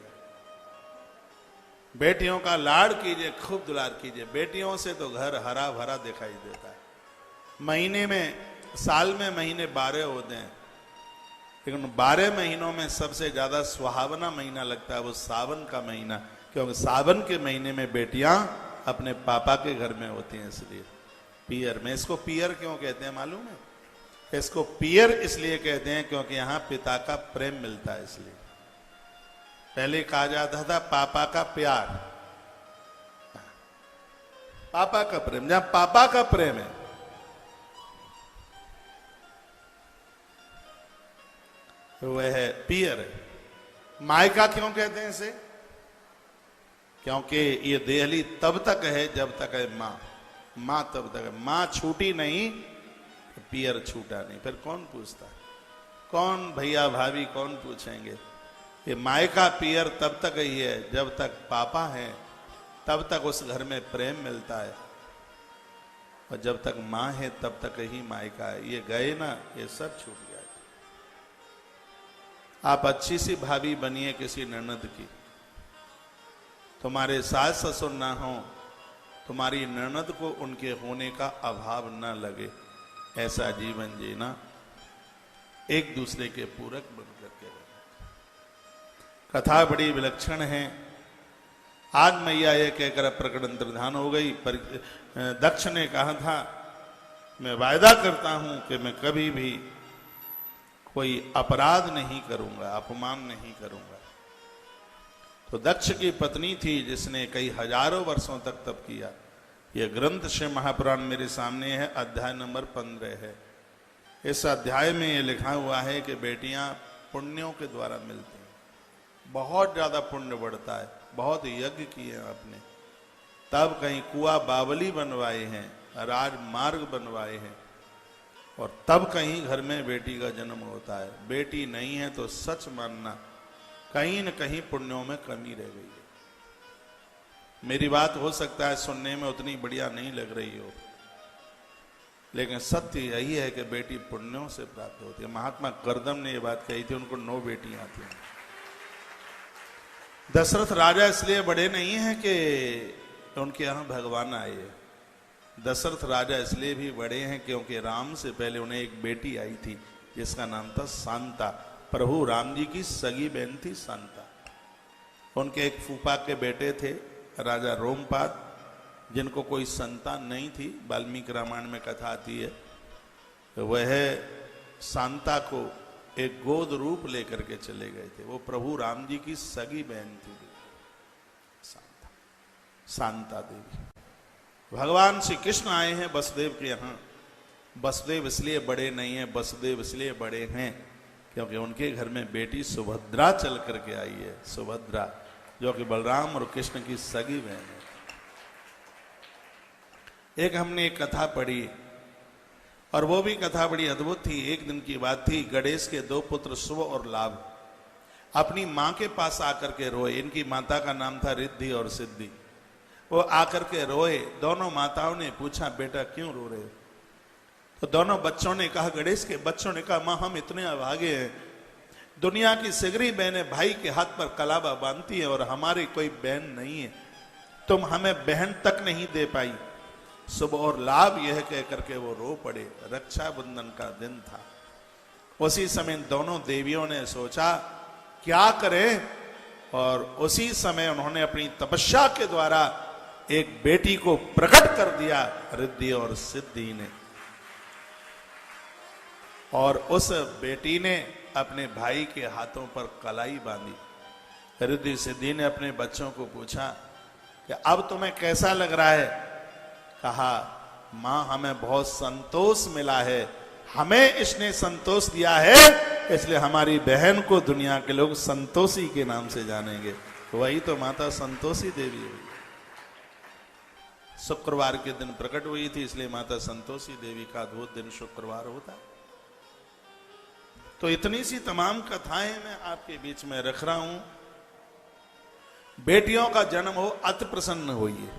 बेटियों का लाड़ कीजिए, खूब दुलार कीजिए। बेटियों से तो घर हरा भरा दिखाई देता है। महीने में, साल में महीने 12 होते हैं, लेकिन 12 महीनों में सबसे ज्यादा सुहावना महीना लगता है वो सावन का महीना, क्योंकि सावन के महीने में बेटियां अपने पापा के घर में होती हैं, इसलिए पियर में। इसको पियर क्यों कहते हैं मालूम है? इसको पियर इसलिए कहते हैं क्योंकि यहां पिता का प्रेम मिलता है, इसलिए। पहले कहा जाता था पापा का प्यार, पापा का प्रेम। जहां पापा का प्रेम है वह है पियर है। मायका क्यों कहते हैं इसे? क्योंकि ये देहली तब तक है जब तक है मां, मां तब तक है। मां छूटी नहीं तो पियर छूटा नहीं, फिर कौन पूछता है? कौन भैया भाभी कौन पूछेंगे? ये मायका पियर तब तक ही है जब तक पापा है, तब तक उस घर में प्रेम मिलता है, और जब तक मां है तब तक ही मायका है। ये गए ना, ये सब छूट गया। आप अच्छी सी भाभी बनिए किसी ननद की, तुम्हारे सास ससुर ना हो, तुम्हारी ननद को उनके होने का अभाव न लगे, ऐसा जीवन जीना, एक दूसरे के पूरक बन करके रहना। कथा बड़ी विलक्षण है। आज मैया ये कहकर प्रकट अंतर्धान हो गई। पर दक्ष ने कहा था मैं वायदा करता हूं कि मैं कभी भी कोई अपराध नहीं करूंगा, अपमान नहीं करूंगा। तो दक्ष की पत्नी थी जिसने कई हजारों वर्षों तक तप किया। यह ग्रंथ शिव महापुराण मेरे सामने है, अध्याय नंबर 15 है। इस अध्याय में यह लिखा हुआ है कि बेटियां पुण्यों के द्वारा मिलती हैं, बहुत ज्यादा पुण्य बढ़ता है। बहुत यज्ञ किए आपने, तब कहीं कुआ बावली बनवाए हैं, राजमार्ग बनवाए हैं, और तब कहीं घर में बेटी का जन्म होता है। बेटी नहीं है तो सच मानना कहीं न कहीं पुण्यों में कमी रह गई है। मेरी बात हो सकता है सुनने में उतनी बढ़िया नहीं लग रही हो, लेकिन सत्य यही है कि बेटी पुण्यों से प्राप्त होती है। महात्मा करदम ने यह बात कही थी, उनको 9 बेटियां थी। दशरथ राजा इसलिए बड़े नहीं हैं कि उनके यहाँ भगवान आए। दशरथ राजा इसलिए भी बड़े हैं क्योंकि राम से पहले उन्हें एक बेटी आई थी जिसका नाम था शांता। प्रभु राम जी की सगी बहन थी शांता। उनके एक फूफा के बेटे थे राजा रोमपाद, जिनको कोई संतान नहीं थी। वाल्मीकि रामायण में कथा आती है, वह शांता को एक गोद रूप लेकर के चले गए थे। वो प्रभु राम जी की सगी बहन थी शांता, शांता देवी। भगवान श्री कृष्ण आए हैं वसुदेव के यहाँ। वसुदेव इसलिए बड़े नहीं हैं, वसुदेव इसलिए बड़े हैं क्योंकि उनके घर में बेटी सुभद्रा चल करके आई है। सुभद्रा जो कि बलराम और कृष्ण की सगी बहन है। एक हमने एक कथा पढ़ी और वो भी कथा बड़ी अद्भुत थी। एक दिन की बात थी, गणेश के दो पुत्र शुभ और लाभ अपनी मां के पास आकर के रोए। इनकी माता का नाम था रिद्धि और सिद्धि। वो आकर के रोए। दोनों माताओं ने पूछा, बेटा क्यों रो रहे हो? तो दोनों बच्चों ने कहा, गणेश के बच्चों ने कहा, मां हम इतने अभागे हैं, दुनिया की सिगरी बहनें भाई के हाथ पर कलावा बांधती है और हमारी कोई बहन नहीं है, तुम हमें बहन तक नहीं दे पाई। शुभ और लाभ यह कह करके वो रो पड़े। रक्षाबंधन का दिन था। उसी समय दोनों देवियों ने सोचा क्या करें, और उसी समय उन्होंने अपनी तपस्या के द्वारा एक बेटी को प्रकट कर दिया, रिद्धि और सिद्धि ने। और उस बेटी ने अपने भाई के हाथों पर कलाई बांधी। रिद्धि सिद्धि ने अपने बच्चों को पूछा कि अब तुम्हें कैसा लग रहा है? कहा, मां हमें बहुत संतोष मिला है, हमें इसने संतोष दिया है, इसलिए हमारी बहन को दुनिया के लोग संतोषी के नाम से जानेंगे। वही तो माता संतोषी देवी हुई। शुक्रवार के दिन प्रकट हुई थी, इसलिए माता संतोषी देवी का अद्भुत दिन शुक्रवार होता है। तो इतनी सी तमाम कथाएं मैं आपके बीच में रख रहा हूं। बेटियों का जन्म हो, अति प्रसन्न होइए,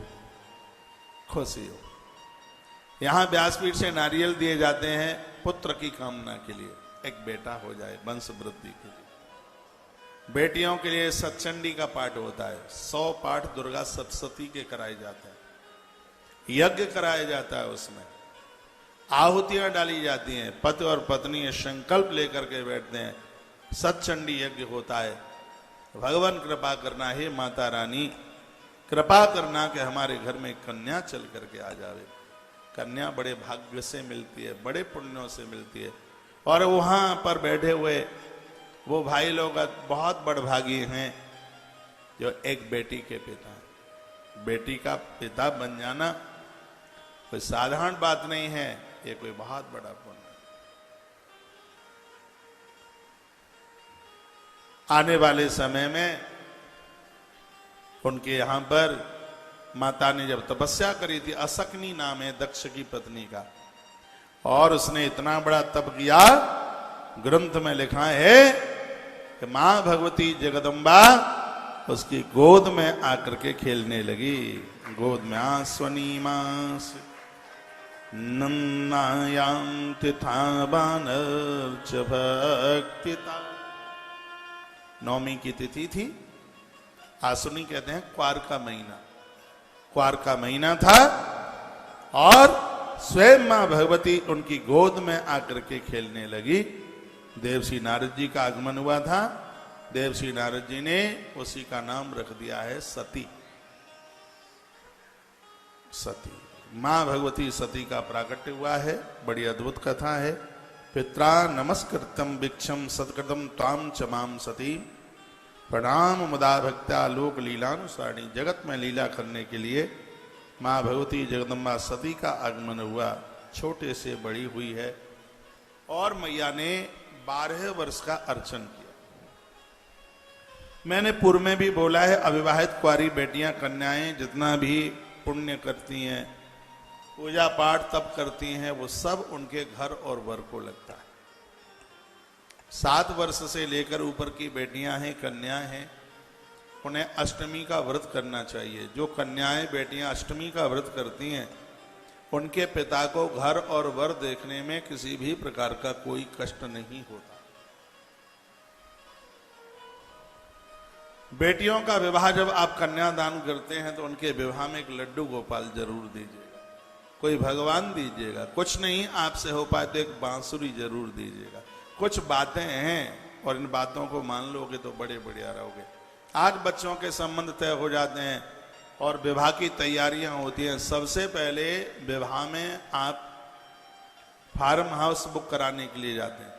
खुशी हो। यहां व्यासपीठ से नारियल दिए जाते हैं पुत्र की कामना के लिए, एक बेटा हो जाए, वंश वृद्धि के लिए। बेटियों के लिए सतचंडी का पाठ होता है। 100 पाठ दुर्गा सप्तशती के कराए जाते हैं। यज्ञ कराया जाता है, उसमें आहुतियां डाली जाती हैं। पति और पत्नी संकल्प लेकर के बैठते हैं। सतचंडी यज्ञ होता है। भगवान कृपा करना है, माता रानी कृपा करना कि हमारे घर में कन्या चल करके आ जावे। कन्या बड़े भाग्य से मिलती है, बड़े पुण्यों से मिलती है। और वहां पर बैठे हुए वो भाई लोग बहुत बड़भागी हैं जो एक बेटी के पिता हैं। बेटी का पिता बन जाना कोई साधारण बात नहीं है, ये कोई बहुत बड़ा पुण्य है। आने वाले समय में उनके यहां पर माता ने जब तपस्या करी थी, असकनी नाम है दक्ष की पत्नी का, और उसने इतना बड़ा तप किया, ग्रंथ में लिखा है कि मां भगवती जगदम्बा उसकी गोद में आकर के खेलने लगी। गोद में आस्वनी मास नन्नायाम तिथा बानर्च भक्तिता। नवमी की तिथि थी। आसुनी कहते हैं क्वार का महीना। क्वार का महीना था और स्वयं मां भगवती उनकी गोद में आकर के खेलने लगी। देवश्री नारद जी का आगमन हुआ था। देवश्री नारद जी ने उसी का नाम रख दिया है सती। सती मां भगवती सती का प्राकट्य हुआ है। बड़ी अद्भुत कथा है। पित्रा नमस्कृतम भिक्षम सत्कृतम ताम च माम सती प्रणाम मुदा भक्त्या लोक लीलानुसारिणी। जगत में लीला करने के लिए मां भगवती जगदम्बा सती का आगमन हुआ। छोटे से बड़ी हुई है और मैया ने 12 वर्ष का अर्चन किया। मैंने पूर्व में भी बोला है, अविवाहित कुंवारी बेटियां कन्याएं जितना भी पुण्य करती हैं, पूजा पाठ तब करती हैं, वो सब उनके घर और वर को लगता है। 7 वर्ष से लेकर ऊपर की बेटियां हैं, कन्याएं हैं, उन्हें अष्टमी का व्रत करना चाहिए। जो कन्याएं बेटियां अष्टमी का व्रत करती हैं, उनके पिता को घर और वर देखने में किसी भी प्रकार का कोई कष्ट नहीं होता। बेटियों का विवाह जब आप कन्यादान करते हैं तो उनके विवाह में एक लड्डू गोपाल जरूर दीजिएगा, कोई भगवान दीजिएगा, कुछ नहीं आपसे हो पाए तो एक बांसुरी जरूर दीजिएगा। कुछ बातें हैं और इन बातों को मान लोगे तो बड़े बढ़िया रहोगे। आज बच्चों के संबंध तय हो जाते हैं और विवाह की तैयारियां होती हैं। सबसे पहले विवाह में आप फार्म हाउस बुक कराने के लिए जाते हैं,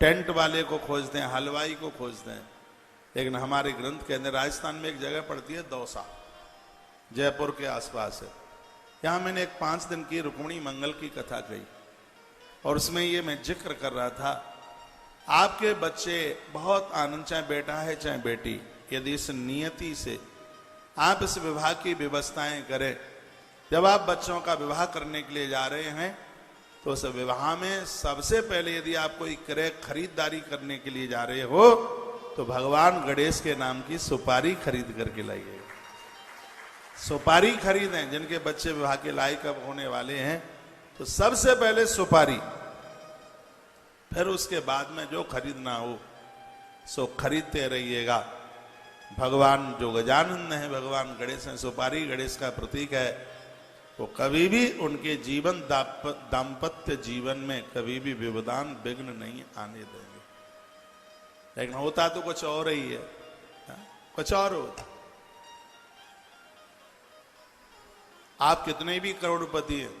टेंट वाले को खोजते हैं, हलवाई को खोजते हैं। लेकिन हमारे ग्रंथ के अंदर राजस्थान में एक जगह पड़ती है दौसा, जयपुर के आसपास है। यहां मैंने एक 5 दिन की रुक्मिणी मंगल की कथा कही और उसमें ये मैं जिक्र कर रहा था, आपके बच्चे बहुत आनंद, चाहे बेटा है चाहे बेटी, यदि इस नियति से आप इस विवाह की व्यवस्थाएं करें, जब आप बच्चों का विवाह करने के लिए जा रहे हैं तो उस विवाह में सबसे पहले यदि आप कोई क्रय खरीदारी करने के लिए जा रहे हो तो भगवान गणेश के नाम की सुपारी खरीद करके लाइए। सुपारी खरीदें। जिनके बच्चे विवाह के लायक अब होने वाले हैं तो सबसे पहले सुपारी, फिर उसके बाद में जो खरीदना हो सो खरीदते रहिएगा। भगवान जो गजानन है, भगवान गणेश है, सुपारी गणेश का प्रतीक है। वो कभी भी उनके जीवन दाम्पत्य जीवन में कभी भी व्यवधान विघ्न नहीं आने देंगे। लेकिन होता तो कुछ और ही है, कुछ और होता। आप कितने भी करोड़पति हैं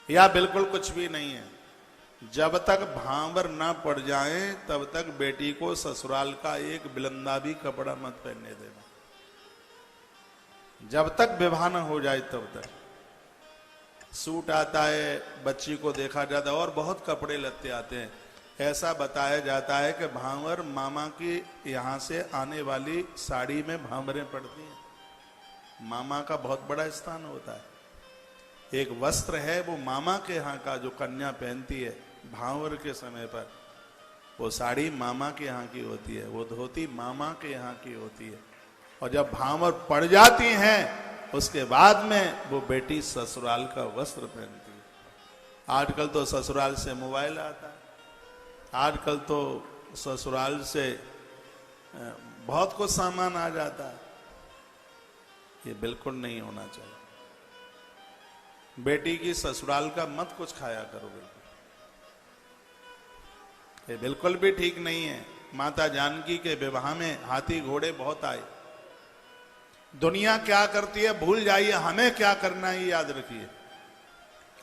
या बिल्कुल कुछ भी नहीं है, जब तक भांवर ना पड़ जाए तब तक बेटी को ससुराल का एक बिलंदा भी कपड़ा मत पहनने देना। जब तक विवाह न हो जाए तब तक। सूट आता है, बच्ची को देखा जाता है और बहुत कपड़े लत्ते आते हैं। ऐसा बताया जाता है कि भांवर मामा की यहां से आने वाली साड़ी में भांवरें पड़ती हैं। मामा का बहुत बड़ा स्थान होता है। एक वस्त्र है वो मामा के यहाँ का जो कन्या पहनती है भांवर के समय पर, वो साड़ी मामा के यहाँ की होती है, वो धोती मामा के यहाँ की होती है। और जब भांवर पड़ जाती हैं उसके बाद में वो बेटी ससुराल का वस्त्र पहनती है। आजकल तो ससुराल से मोबाइल आता है, आजकल तो ससुराल से बहुत कुछ सामान आ जाता है। ये बिल्कुल नहीं होना चाहिए। बेटी की ससुराल का मत कुछ खाया करो, बिल्कुल ये बिल्कुल भी ठीक नहीं है। माता जानकी के विवाह में हाथी घोड़े बहुत आए। दुनिया क्या करती है भूल जाइए, हमें क्या करना है याद रखिए।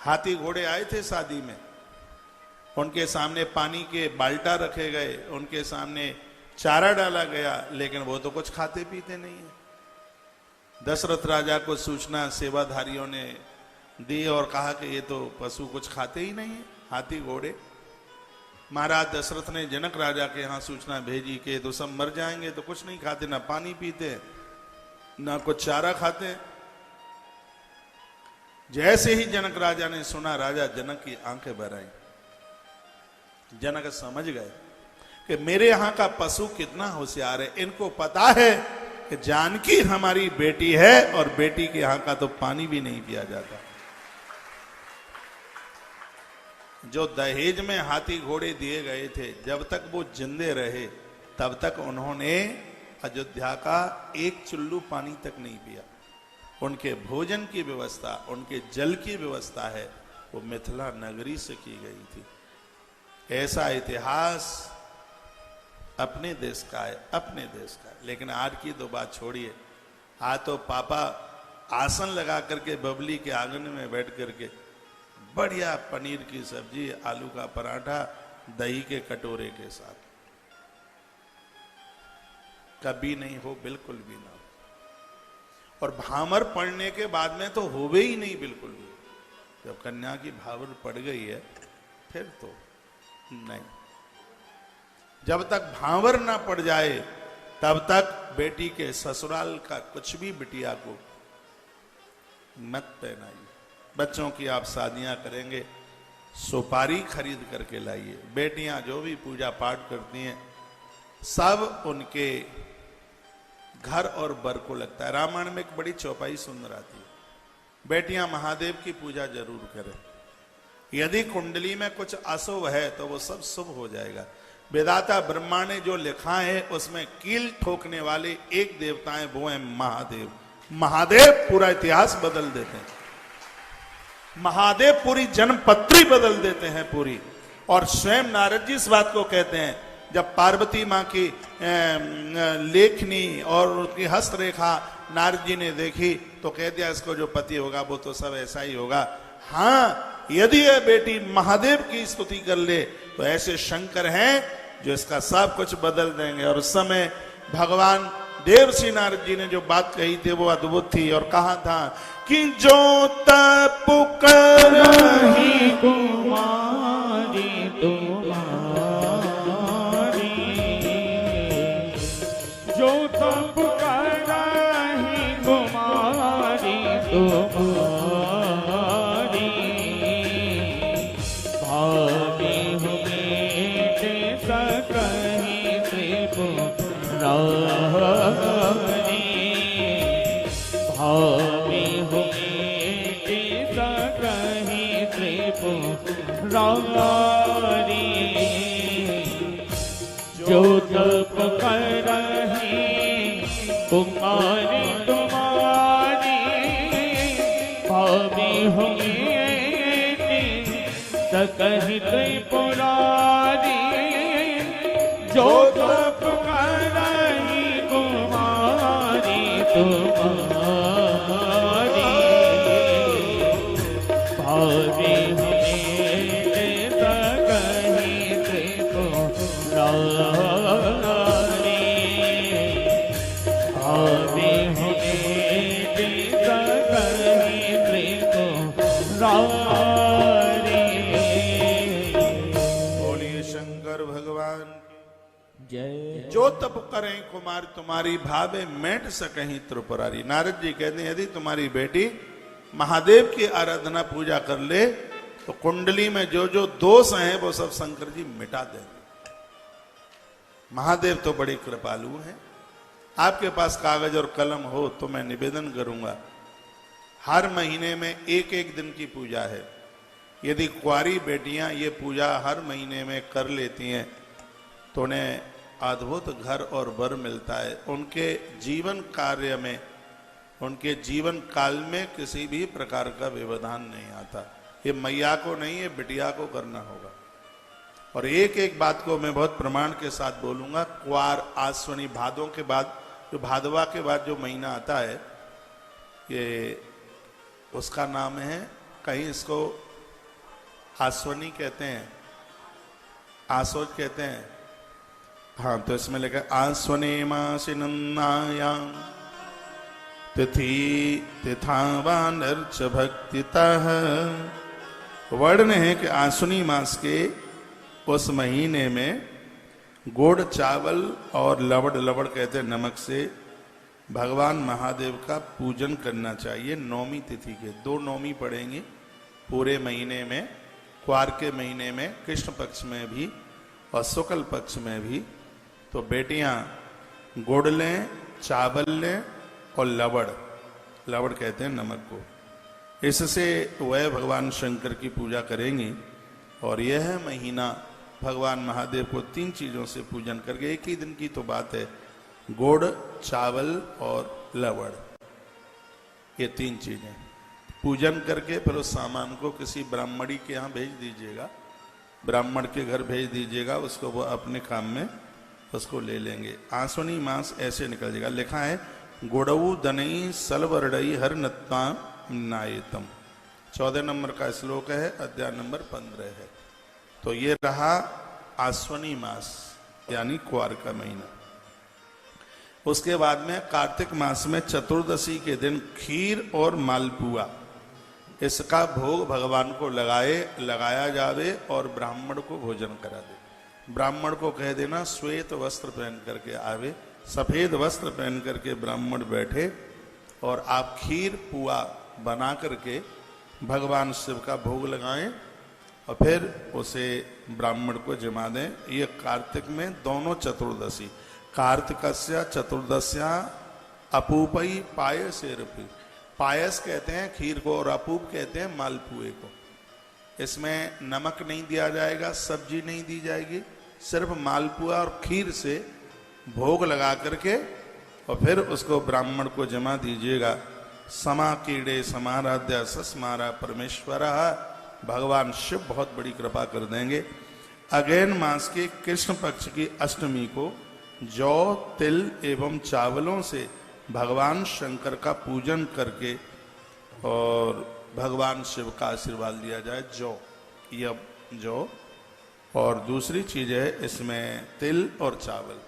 हाथी घोड़े आए थे शादी में, उनके सामने पानी के बाल्टा रखे गए, उनके सामने चारा डाला गया, लेकिन वो तो कुछ खाते पीते नहीं है। दशरथ राजा को सूचना सेवाधारियों ने दी और कहा कि ये तो पशु कुछ खाते ही नहीं है, हाथी घोड़े। महाराज दशरथ ने जनक राजा के यहाँ सूचना भेजी कि तो सब मर जाएंगे, तो कुछ नहीं खाते, ना पानी पीते, ना कुछ चारा खाते। जैसे ही जनक राजा ने सुना, राजा जनक की आंखें भर आई। जनक समझ गए कि मेरे यहाँ का पशु कितना होशियार है। इनको पता है कि जानकी हमारी बेटी है और बेटी के यहाँ का तो पानी भी नहीं पिया जाता। जो दहेज में हाथी घोड़े दिए गए थे, जब तक वो जिंदे रहे तब तक उन्होंने अयोध्या का एक चुल्लू पानी तक नहीं पिया। उनके भोजन की व्यवस्था, उनके जल की व्यवस्था है वो मिथिला नगरी से की गई थी। ऐसा इतिहास अपने देश का है, अपने देश का है। लेकिन आज की तो बात छोड़िए, आज तो पापा आसन लगा करके बबली के आंगन में बैठ करके बढ़िया पनीर की सब्जी, आलू का पराठा, दही के कटोरे के साथ। कभी नहीं हो, बिल्कुल भी ना हो। और भावर पड़ने के बाद में तो होवे ही नहीं बिल्कुल भी। जब कन्या की भावर पड़ गई है फिर तो नहीं। जब तक भावर ना पड़ जाए तब तक बेटी के ससुराल का कुछ भी बिटिया को मत पहनाइए। बच्चों की आप शादियां करेंगे, सुपारी खरीद करके लाइए। बेटियां जो भी पूजा पाठ करती हैं सब उनके घर और बर को लगता है। रामायण में एक बड़ी चौपाई सुंदर आती है, बेटियां महादेव की पूजा जरूर करें। यदि कुंडली में कुछ अशुभ है तो वो सब शुभ हो जाएगा। वेदाता ब्रह्मा ने जो लिखा है उसमें कील ठोकने वाले एक देवता है, वो है महादेव। महादेव पूरा इतिहास बदल देते हैं, महादेव पूरी जन्मपत्री बदल देते हैं पूरी। और स्वयं नारद जी इस बात को कहते हैं, जब पार्वती माँ की लेखनी और उनकी हस्तरेखा नारद जी ने देखी तो कह दिया इसको जो पति होगा वो तो सब ऐसा ही होगा। हाँ, यदि यह बेटी महादेव की स्तुति कर ले तो ऐसे शंकर हैं जो इसका सब कुछ बदल देंगे। और उस समय भगवान देवर्षि नारद जी ने जो बात कही थी वो अद्भुत थी, और कहा था कि जो तप करहि कुमारी तुम्हारी, जो तप करहि कुमारी तुम्हारी, भावी हुए सकहि त्रिपुरारी, भावी हुए सकहि त्रिपुरारी, जो तप करहि कुमारी तुम्हारी, भावी हुए सकहि त्रिपुरारी, जो तप करहि कुमारी तुम्हारी, भावी हुए सकहि त्रिपुरारी, भावी हुए सकहि त्रिपुरारी। बोलिए शंकर भगवान जय। जो तप करें कुमार तुम्हारी, भावे मेट सकहीं त्रिपुरारी। नारद जी कहते हैं यदि तुम्हारी बेटी महादेव की आराधना पूजा कर ले तो कुंडली में जो जो दोष हैं वो सब शंकर जी मिटा देंगे। महादेव तो बड़े कृपालु हैं। आपके पास कागज और कलम हो तो मैं निवेदन करूंगा, हर महीने में एक एक दिन की पूजा है। यदि कुंवारी बेटियां ये पूजा हर महीने में कर लेती हैं तो उन्हें अद्भुत घर और वर मिलता है। उनके जीवन कार्य में, उनके जीवन काल में किसी भी प्रकार का व्यवधान नहीं आता। ये मैया को नहीं, ये बिटिया को करना होगा। और एक एक बात को मैं बहुत प्रमाण के साथ बोलूंगा। क्वार, आश्वनी, भादों के बाद जो भादवा के बाद जो महीना आता है, ये उसका नाम है, कहीं इसको आश्वनी कहते हैं, आसोज कहते हैं। हाँ, तो इसमें लिखा आश्वने मासी नन्नायां तिथि तिथावानर्च भक्तितः। वर्ण है कि आश्वनी मास के उस महीने में गुड़, चावल और लवड़, लवड़ कहते हैं नमक से, भगवान महादेव का पूजन करना चाहिए। नौमी तिथि के 2 नौमी पड़ेंगी पूरे महीने में, क्वार के महीने में, कृष्ण पक्ष में भी और शुक्ल पक्ष में भी। तो बेटियां गुड़ लें, चावल लें और लवड़, लवड़ कहते हैं नमक को, इससे वह भगवान शंकर की पूजा करेंगी। और यह महीना भगवान महादेव को 3 चीजों से पूजन करके, एक ही दिन की तो बात है, गुड़, चावल और लवड़, ये 3 चीजें पूजन करके फिर उस सामान को किसी ब्राह्मणी के यहाँ भेज दीजिएगा, ब्राह्मण के घर भेज दीजिएगा, उसको वो अपने काम में उसको ले लेंगे। आश्वनी मास ऐसे निकल जाएगा। लिखा है गुड़ऊ दनई सलवर्डई हर नत्ता नायतम, 14 नंबर का श्लोक है, अध्याय नंबर 15 है। तो ये रहा आश्वनी मास यानी क्वार का महीना। उसके बाद में कार्तिक मास में चतुर्दशी के दिन खीर और मालपुआ, इसका भोग भगवान को लगाया जावे और ब्राह्मण को भोजन करा दे। ब्राह्मण को कह देना श्वेत वस्त्र पहन करके आवे, सफेद वस्त्र पहन करके ब्राह्मण बैठे और आप खीर पुआ बना करके भगवान शिव का भोग लगाएं और फिर उसे ब्राह्मण को जिमा दें। ये कार्तिक में दोनों चतुर्दशी, कार्तिकस्य चतुर्दश्या अपूपई पायसेरपि, पायस कहते हैं खीर को और अपूप कहते हैं मालपुए को। इसमें नमक नहीं दिया जाएगा, सब्जी नहीं दी जाएगी, सिर्फ मालपुआ और खीर से भोग लगा करके और फिर उसको ब्राह्मण को जमा दीजिएगा। समा कीड़े समाराध्या सस्मारा परमेश्वर, भगवान शिव बहुत बड़ी कृपा कर देंगे। अगैन मास के कृष्ण पक्ष की अष्टमी को जौ तिल एवं चावलों से भगवान शंकर का पूजन करके और भगवान शिव का आशीर्वाद लिया जाए। जौ और दूसरी चीज है इसमें तिल और चावल।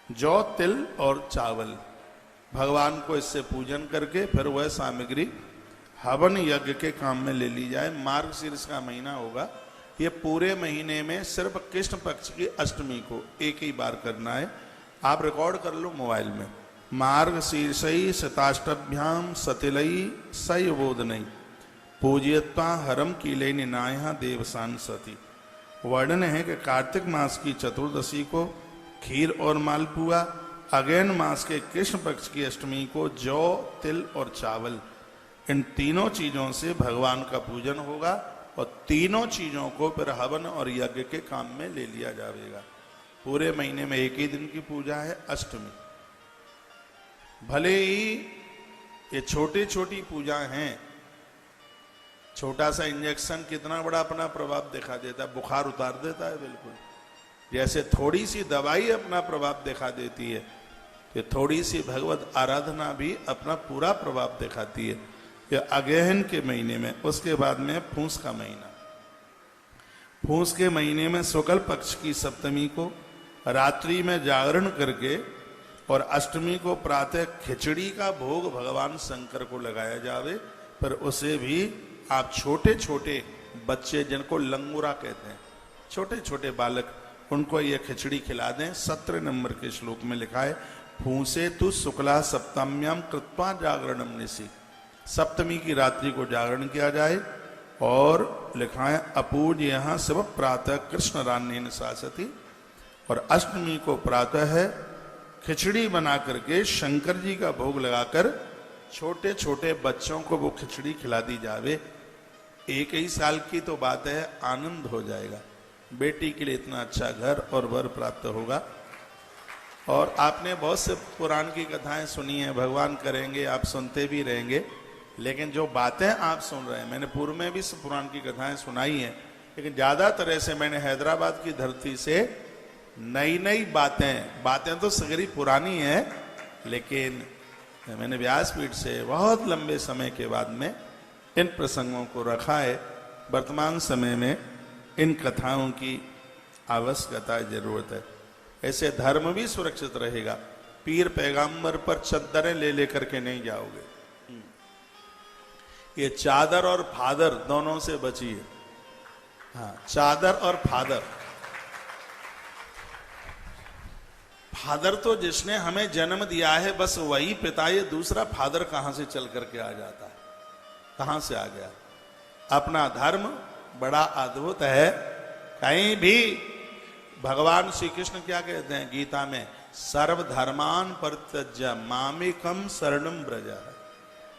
जौ तिल और चावल भगवान को इससे पूजन करके फिर वह सामग्री हवन यज्ञ के काम में ले ली जाए। मार्गशीर्ष का महीना होगा, ये पूरे महीने में सिर्फ कृष्ण पक्ष की अष्टमी को एक ही बार करना है। आप रिकॉर्ड कर लो मोबाइल में। मार्गशीर्षई शताष्टभ्याम सतिलई सयोबोधनई पूज्यत्वा हरम कीले निनाया देवसान सती। वर्णन है कि कार्तिक मास की चतुर्दशी को खीर और मालपुआ, अगैन मास के कृष्ण पक्ष की अष्टमी को जौ तिल और चावल, इन तीनों चीजों से भगवान का पूजन होगा और तीनों चीजों को फिर हवन और यज्ञ के काम में ले लिया जाएगा। पूरे महीने में एक ही दिन की पूजा है, अष्टमी। भले ही ये छोटी छोटी पूजा हैं, छोटा सा इंजेक्शन कितना बड़ा अपना प्रभाव दिखा देता है, बुखार उतार देता है बिल्कुल। जैसे थोड़ी सी दवाई अपना प्रभाव दिखा देती है, कि थोड़ी सी भगवत आराधना भी अपना पूरा प्रभाव दिखाती है। ये अगहन के महीने में, उसके बाद में फूस का महीना। फूस के महीने में शुक्ल पक्ष की सप्तमी को रात्रि में जागरण करके और अष्टमी को प्रातः खिचड़ी का भोग भगवान शंकर को लगाया जावे। पर उसे भी आप छोटे छोटे बच्चे, जिनको लंगूरा कहते हैं, छोटे छोटे बालक, उनको ये खिचड़ी खिला दें। 17 नंबर के श्लोक में लिखा है, फूसे तु शुक्ला सप्तम्याम कृत्वा जागरणम निशि। सप्तमी की रात्रि को जागरण किया जाए। और लिखा है, अपूज यहाँ शिव प्रातः कृष्ण रान्यन शासती। और अष्टमी को प्रातः है खिचड़ी बना करके शंकर जी का भोग लगाकर छोटे छोटे बच्चों को वो खिचड़ी खिला दी जावे। 1 ही साल की तो बात है, आनंद हो जाएगा। बेटी के लिए इतना अच्छा घर और वर प्राप्त होगा। और आपने बहुत से पुराण की कथाएं सुनी हैं, भगवान करेंगे, आप सुनते भी रहेंगे। लेकिन जो बातें आप सुन रहे हैं, मैंने पूर्व में भी पुराण की कथाएं सुनाई हैं, लेकिन ज्यादा तरह से मैंने हैदराबाद की धरती से नई नई बातें तो सगरी पुरानी हैं, लेकिन मैंने व्यासपीठ से बहुत लंबे समय के बाद में इन प्रसंगों को रखा है। वर्तमान समय में इन कथाओं की आवश्यकता जरूरत है, ऐसे धर्म भी सुरक्षित रहेगा। पीर पैगंबर पर चद्दरें ले लेकर के नहीं जाओगे। ये चादर और फादर दोनों से बचिए। हाँ, चादर और फादर। फादर तो जिसने हमें जन्म दिया है, बस वही पिता। ये दूसरा फादर कहां से चल करके आ जाता है, कहां से आ गया? अपना धर्म बड़ा अद्भुत है। कहीं भी भगवान श्री कृष्ण क्या कहते हैं गीता में, सर्वधर्मान परित्यज्य मामेकम शरणम व्रज।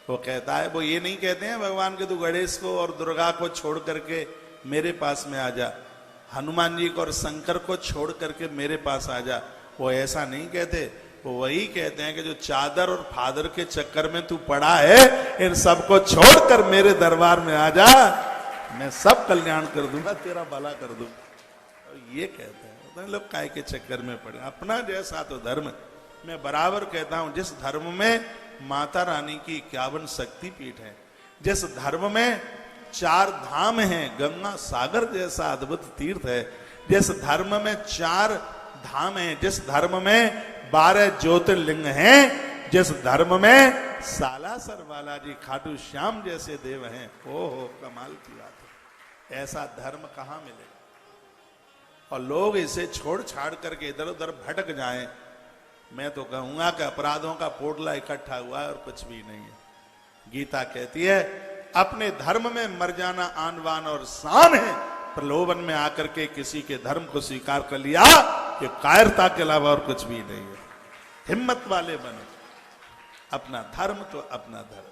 वो कहता है, वो ये नहीं कहते हैं भगवान के तू गणेश को और दुर्गा को छोड़ करके मेरे पास में आ जा, हनुमान जी को और शंकर को छोड़ करके मेरे पास आ जा। वो ऐसा नहीं कहते। वो वही कहते हैं कि जो चादर और फादर के चक्कर में तू पड़ा है, इन सबको छोड़कर मेरे दरबार में आ जा, मैं सब कल्याण कर दूंगा, तेरा भला कर दूंगा। ये कहते हैं लोग काय के चक्कर में पड़े। अपना जैसा तो धर्म, मैं बराबर कहता हूं, जिस धर्म में माता रानी की 51 शक्ति पीठ है, जिस धर्म में 4 धाम हैं, गंगा सागर जैसा अद्भुत तीर्थ है, जिस धर्म में 4 धाम है, जिस धर्म में 12 ज्योतिर्लिंग हैं, जिस धर्म में सालासर बालाजी खाटू श्याम जैसे देव हैं, ओहो कमाल की बात है। ऐसा धर्म कहां मिलेगा? और लोग इसे छोड़ छाड़ करके इधर उधर भटक जाएं। मैं तो कहूंगा कि अपराधों का पोटला इकट्ठा हुआ है और कुछ भी नहीं है। गीता कहती है, अपने धर्म में मर जाना आन बान और शान है। प्रलोभन में आकर के किसी के धर्म को स्वीकार कर लिया, ये कायरता के अलावा और कुछ भी नहीं है। हिम्मत वाले बने। अपना धर्म तो अपना धर्म।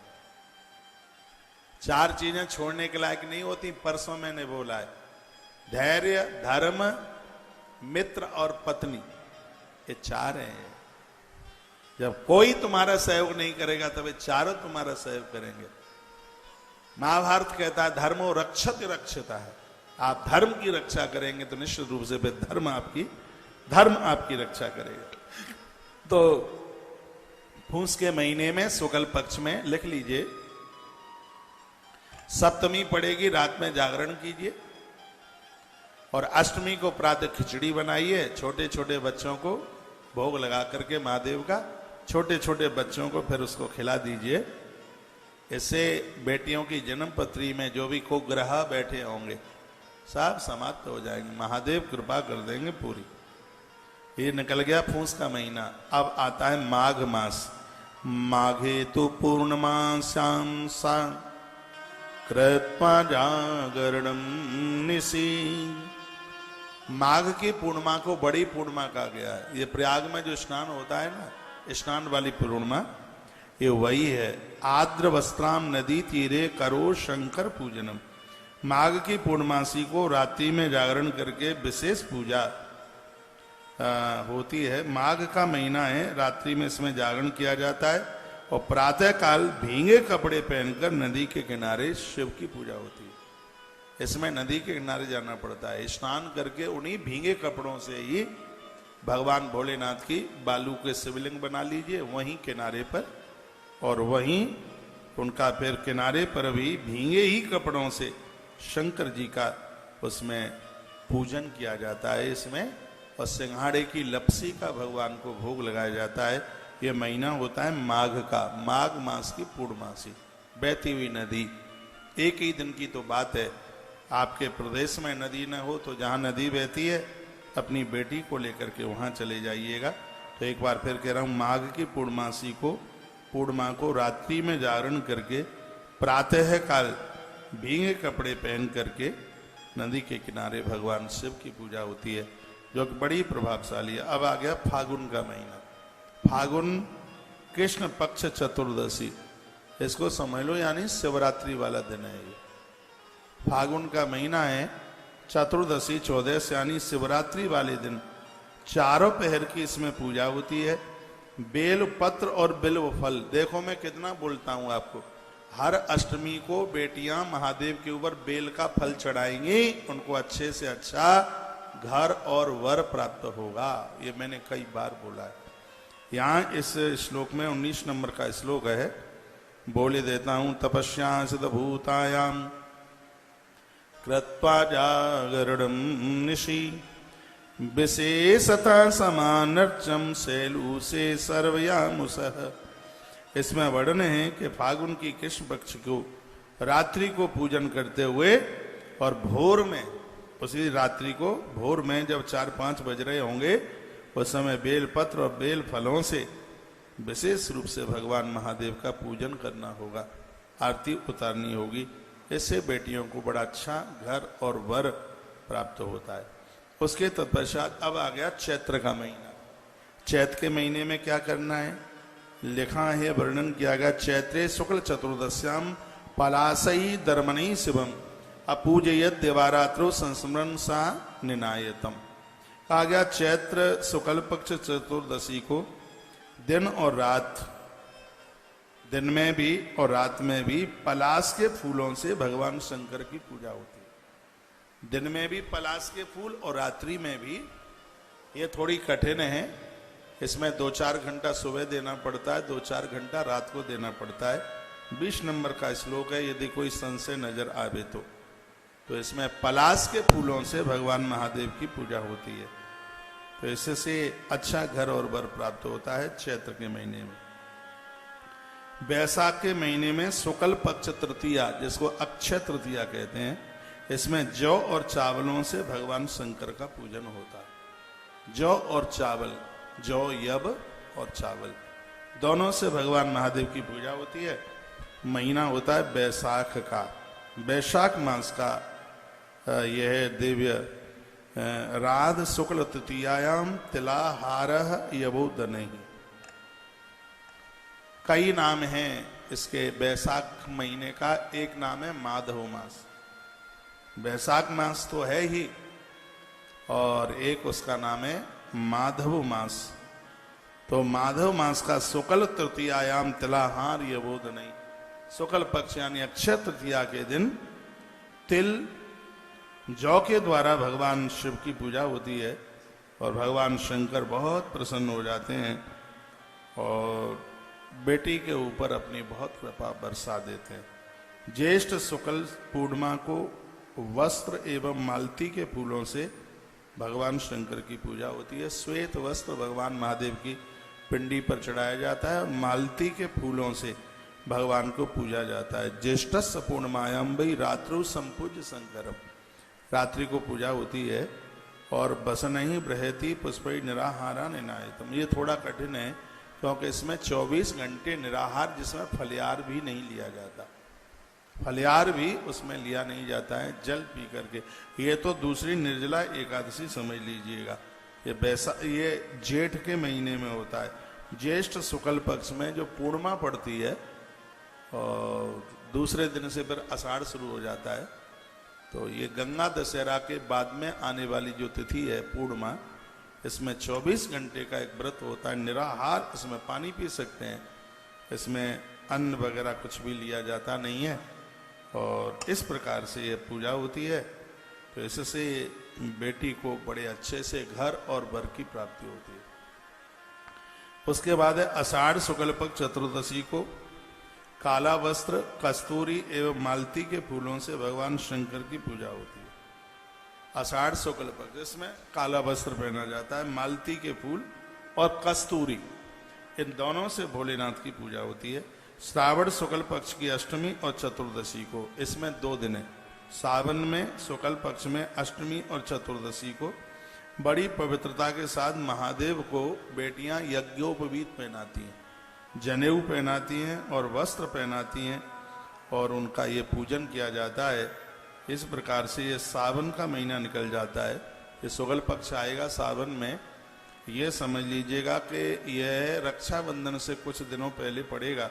4 चीजें छोड़ने के लायक नहीं होती। परसों मैंने बोला है, धैर्य, धर्म, मित्र और पत्नी, ये चार हैं। जब कोई तुम्हारा सहयोग नहीं करेगा तब ये चारों तुम्हारा सहयोग करेंगे। महाभारत कहता है धर्मो रक्षत रक्षता है। आप धर्म की रक्षा करेंगे तो निश्चित रूप से फिर धर्म आपकी रक्षा करेगा। तो पूस के महीने में शुक्ल पक्ष में लिख लीजिए, सप्तमी पड़ेगी, रात में जागरण कीजिए और अष्टमी को प्रातः खिचड़ी बनाइए। छोटे छोटे बच्चों को भोग लगा करके महादेव का, छोटे छोटे बच्चों को फिर उसको खिला दीजिए। इससे बेटियों की जन्म पत्री में जो भी कुग्रह बैठे होंगे सब समाप्त हो जाएंगे। महादेव कृपा कर देंगे पूरी। ये निकल गया पूस का महीना। अब आता है माघ मास। माघे तो पूर्णमास्यां सा कृत्वा जागरणं निशि। माघ की पूर्णिमा को बड़ी पूर्णिमा कहा गया है। ये प्रयाग में जो स्नान होता है ना, स्नान वाली पूर्णिमा, ये वही है। आद्र वस्त्राम नदी तीरे करो शंकर पूजनम। माघ की पूर्णमासी को रात्रि में जागरण करके विशेष पूजा होती है। माघ का महीना है, रात्रि में इसमें जागरण किया जाता है और प्रातः काल भींगे कपड़े पहनकर नदी के किनारे शिव की पूजा होती है। इसमें नदी के किनारे जाना पड़ता है। स्नान करके उन्हीं भींगे कपड़ों से ही भगवान भोलेनाथ की बालू के शिवलिंग बना लीजिए वहीं किनारे पर, और वहीं उनका फिर किनारे पर भी भींगे ही कपड़ों से शंकर जी का उसमें पूजन किया जाता है इसमें। और सिंघाड़े की लपसी का भगवान को भोग लगाया जाता है। ये महीना होता है माघ का, माघ मास की पूर्णमासी। बहती हुई नदी, एक ही दिन की तो बात है। आपके प्रदेश में नदी न हो तो जहाँ नदी बहती है अपनी बेटी को लेकर के वहाँ चले जाइएगा। तो एक बार फिर कह रहा हूँ, माघ की पूर्णमासी को, पूर्णिमा को रात्रि में जागरण करके प्रातः काल भींगे कपड़े पहन करके नदी के किनारे भगवान शिव की पूजा होती है, जो कि बड़ी प्रभावशाली है। अब आ गया फागुन का महीना। फागुन कृष्ण पक्ष चतुर्दशी, इसको समझ लो यानी शिवरात्रि वाला दिन है। ये फागुन का महीना है, चतुर्दशी 14 यानी शिवरात्रि वाले दिन चारों पहर की इसमें पूजा होती है। बेल पत्र और बिल्व फल, देखो मैं कितना बोलता हूं आपको। हर अष्टमी को बेटियां महादेव के ऊपर बेल का फल चढ़ाएंगी, उनको अच्छे से अच्छा घर और वर प्राप्त होगा। ये मैंने कई बार बोला है। यहाँ इस श्लोक में 19 नंबर का श्लोक है, बोले देता हूं। तपस्या सिद्ध भूतायाम कृत्वा जागरणं निशि विशेषता समानर्चम शैलू से सर्वयामुसः। इसमें वर्णन है कि फागुन की कृष्ण पक्ष को रात्रि को पूजन करते हुए और भोर में, उसी रात्रि को भोर में जब 4-5 बज रहे होंगे उस समय बेल पत्र और बेल फलों से विशेष रूप से भगवान महादेव का पूजन करना होगा, आरती उतारनी होगी। इससे बेटियों को बड़ा अच्छा घर और वर प्राप्त होता है। उसके तत्पश्चात अब आ गया चैत्र का महीना। चैत्र के महीने में क्या करना है लिखा है, वर्णन किया गया। चैत्रे शुक्ल चतुर्दश्याम पलासई दर्मणि शिवम अपूजयत देवारात्रो संस्मरण सा निनायतम। कहा गया चैत्र शुक्ल पक्ष चतुर्दशी को दिन और रात, दिन में भी और रात में भी पलाश के फूलों से भगवान शंकर की पूजा होती है। दिन में भी पलाश के फूल और रात्रि में भी। ये थोड़ी कठिन है, इसमें 2-4 घंटा सुबह देना पड़ता है, 2-4 घंटा रात को देना पड़ता है। 20 नंबर का श्लोक है, यदि कोई संशय नजर आवे तो इसमें पलाश के फूलों से भगवान महादेव की पूजा होती है। तो इससे अच्छा घर और वर प्राप्त होता है चैत्र के महीने में। बैसाख के महीने में शुक्ल पक्ष तृतीया, जिसको अक्षय तृतीया कहते हैं, इसमें जौ और चावलों से भगवान शंकर का पूजन होता है। जौ और चावल, जौ यब और चावल दोनों से भगवान महादेव की पूजा होती है। महीना होता है बैसाख का, बैसाख मास का यह दिव्य राध शुक्ल तृतीयायाम तिलाहार यबोदनहि। कई नाम हैं इसके बैसाख महीने का। एक नाम है माधव मास। वैशाख मास तो है ही, और एक उसका नाम है माधव मास। तो माधव मास का शुक्ल तृतीयायाम तिलाहार ये बोध नहीं, शुक्ल पक्ष यानी अक्षय तृतीया के दिन तिल जौ के द्वारा भगवान शिव की पूजा होती है और भगवान शंकर बहुत प्रसन्न हो जाते हैं और बेटी के ऊपर अपनी बहुत कृपा बरसा देते हैं। ज्येष्ठ शुक्ल पूर्णिमा को वस्त्र एवं मालती के फूलों से भगवान शंकर की पूजा होती है। श्वेत वस्त्र भगवान महादेव की पिंडी पर चढ़ाया जाता है और मालती के फूलों से भगवान को पूजा जाता है। ज्येष्ठस्य पूर्णिमायाम वही रात्रु संपूज्य शंकरम, रात्रि को पूजा होती है। और बसनहि बृहति पुष्पै निराहारा निनायतम, ये थोड़ा कठिन है क्योंकि इसमें 24 घंटे निराहार, जिसमें फलियार भी नहीं लिया जाता, फलियार भी उसमें लिया नहीं जाता है, जल पी करके। ये तो दूसरी निर्जला एकादशी समझ लीजिएगा। ये जेठ के महीने में होता है, ज्येष्ठ शुक्ल पक्ष में जो पूर्णिमा पड़ती है और दूसरे दिन से फिर आषाढ़ शुरू हो जाता है। तो ये गंगा दशहरा के बाद में आने वाली जो तिथि है पूर्णिमा, इसमें 24 घंटे का एक व्रत होता है निराहार। इसमें पानी पी सकते हैं, इसमें अन्न वगैरह कुछ भी लिया जाता नहीं है और इस प्रकार से ये पूजा होती है। तो इससे बेटी को बड़े अच्छे से घर और वर की प्राप्ति होती है। उसके बाद है आषाढ़ शुक्ल पक्ष चतुर्दशी को काला वस्त्र कस्तूरी एवं मालती के फूलों से भगवान शंकर की पूजा होती है। आषाढ़ शुक्ल पक्ष, इसमें काला वस्त्र पहना जाता है, मालती के फूल और कस्तूरी, इन दोनों से भोलेनाथ की पूजा होती है। श्रावण शुक्ल पक्ष की अष्टमी और चतुर्दशी को, इसमें 2 दिन है। सावन में शुक्ल पक्ष में अष्टमी और चतुर्दशी को बड़ी पवित्रता के साथ महादेव को बेटियां यज्ञोपवीत पहनाती हैं, जनेऊ पहनाती हैं और वस्त्र पहनाती हैं और उनका ये पूजन किया जाता है। इस प्रकार से ये सावन का महीना निकल जाता है। ये शुक्ल पक्ष आएगा सावन में, ये समझ लीजिएगा कि यह रक्षाबंधन से कुछ दिनों पहले पड़ेगा।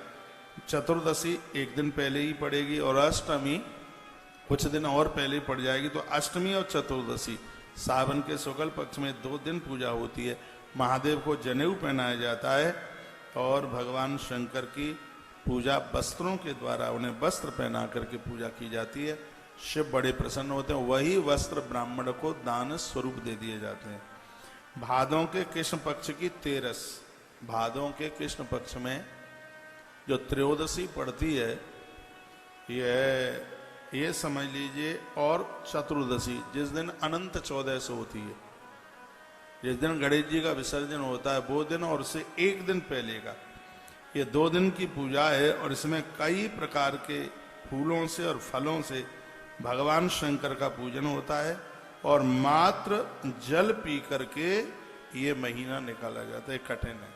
चतुर्दशी एक दिन पहले ही पड़ेगी और अष्टमी कुछ दिन और पहले पड़ जाएगी। तो अष्टमी और चतुर्दशी सावन के शुक्ल पक्ष में 2 दिन पूजा होती है। महादेव को जनेऊ पहनाया जाता है और भगवान शंकर की पूजा वस्त्रों के द्वारा, उन्हें वस्त्र पहना करके पूजा की जाती है। शिव बड़े प्रसन्न होते हैं, वही वस्त्र ब्राह्मण को दान स्वरूप दे दिए जाते हैं। भादों के कृष्ण पक्ष की 13, भादों के कृष्ण पक्ष में जो त्रयोदशी पड़ती है, ये समझ लीजिए, और चतुर्दशी जिस दिन अनंत 14 होती है, जिस दिन गणेश जी का विसर्जन होता है वो दिन और उससे 1 दिन पहले का, ये 2 दिन की पूजा है। और इसमें कई प्रकार के फूलों से और फलों से भगवान शंकर का पूजन होता है और मात्र जल पी करके ये महीना निकाला जाता है। कठिन है,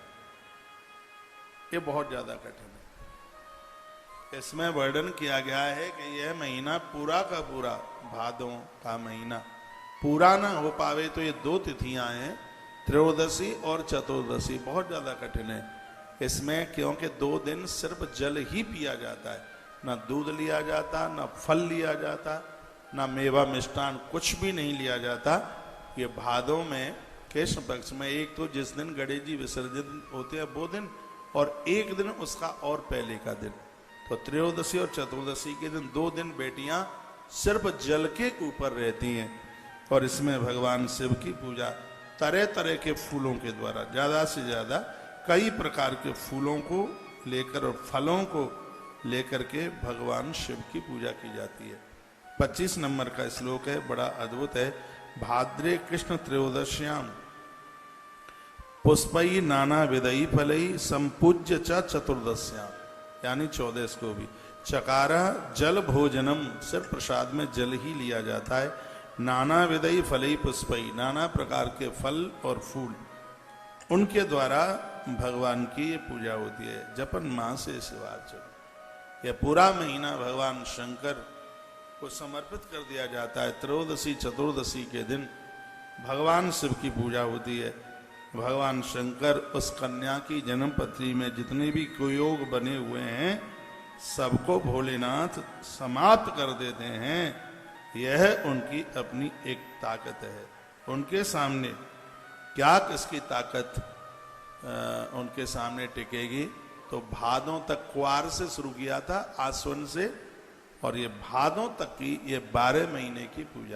ये बहुत ज्यादा कठिन है। इसमें वर्णन किया गया है कि यह महीना पूरा का पूरा, भादों का महीना पूरा ना हो पावे तो ये 2 तिथियां हैं, त्रयोदशी और चतुर्दशी, बहुत ज्यादा कठिन है इसमें, क्योंकि 2 दिन सिर्फ जल ही पिया जाता है, ना दूध लिया जाता, ना फल लिया जाता, ना मेवा मिष्टान, कुछ भी नहीं लिया जाता। ये भादों में कृष्ण पक्ष में एक तो जिस दिन गणेश जी विसर्जन होते हैं वो दिन, और 1 दिन उसका और पहले का दिन। तो त्रयोदशी और चतुर्दशी के दिन 2 दिन बेटियां सिर्फ जल के ऊपर रहती हैं और इसमें भगवान शिव की पूजा तरह तरह के फूलों के द्वारा, ज्यादा से ज्यादा कई प्रकार के फूलों को लेकर और फलों को लेकर के भगवान शिव की पूजा की जाती है। 25 नंबर का श्लोक है, बड़ा अद्भुत है। भाद्रे कृष्ण त्रयोदश्याम पुष्पई नाना विदयी फलई संपूज्य चतुर्दश्याम, यानी 14 को भी चकारा जल भोजनम, सिर्फ प्रसाद में जल ही लिया जाता है। नाना विदयी फलई पुष्पई, नाना प्रकार के फल और फूल, उनके द्वारा भगवान की ये पूजा होती है। जपन माह से शिवार्चन, यह पूरा महीना भगवान शंकर को समर्पित कर दिया जाता है। त्रयोदशी चतुर्दशी के दिन भगवान शिव की पूजा होती है। भगवान शंकर उस कन्या की जन्म पत्री में जितने भी कुयोग बने हुए हैं सबको भोलेनाथ समाप्त कर देते हैं। यह उनकी अपनी एक ताकत है। उनके सामने क्या किसकी ताकत उनके सामने टिकेगी। तो भादों तक क्वार से शुरू किया था, आश्विन से, और ये भादों तक की ये 12 महीने की पूजा।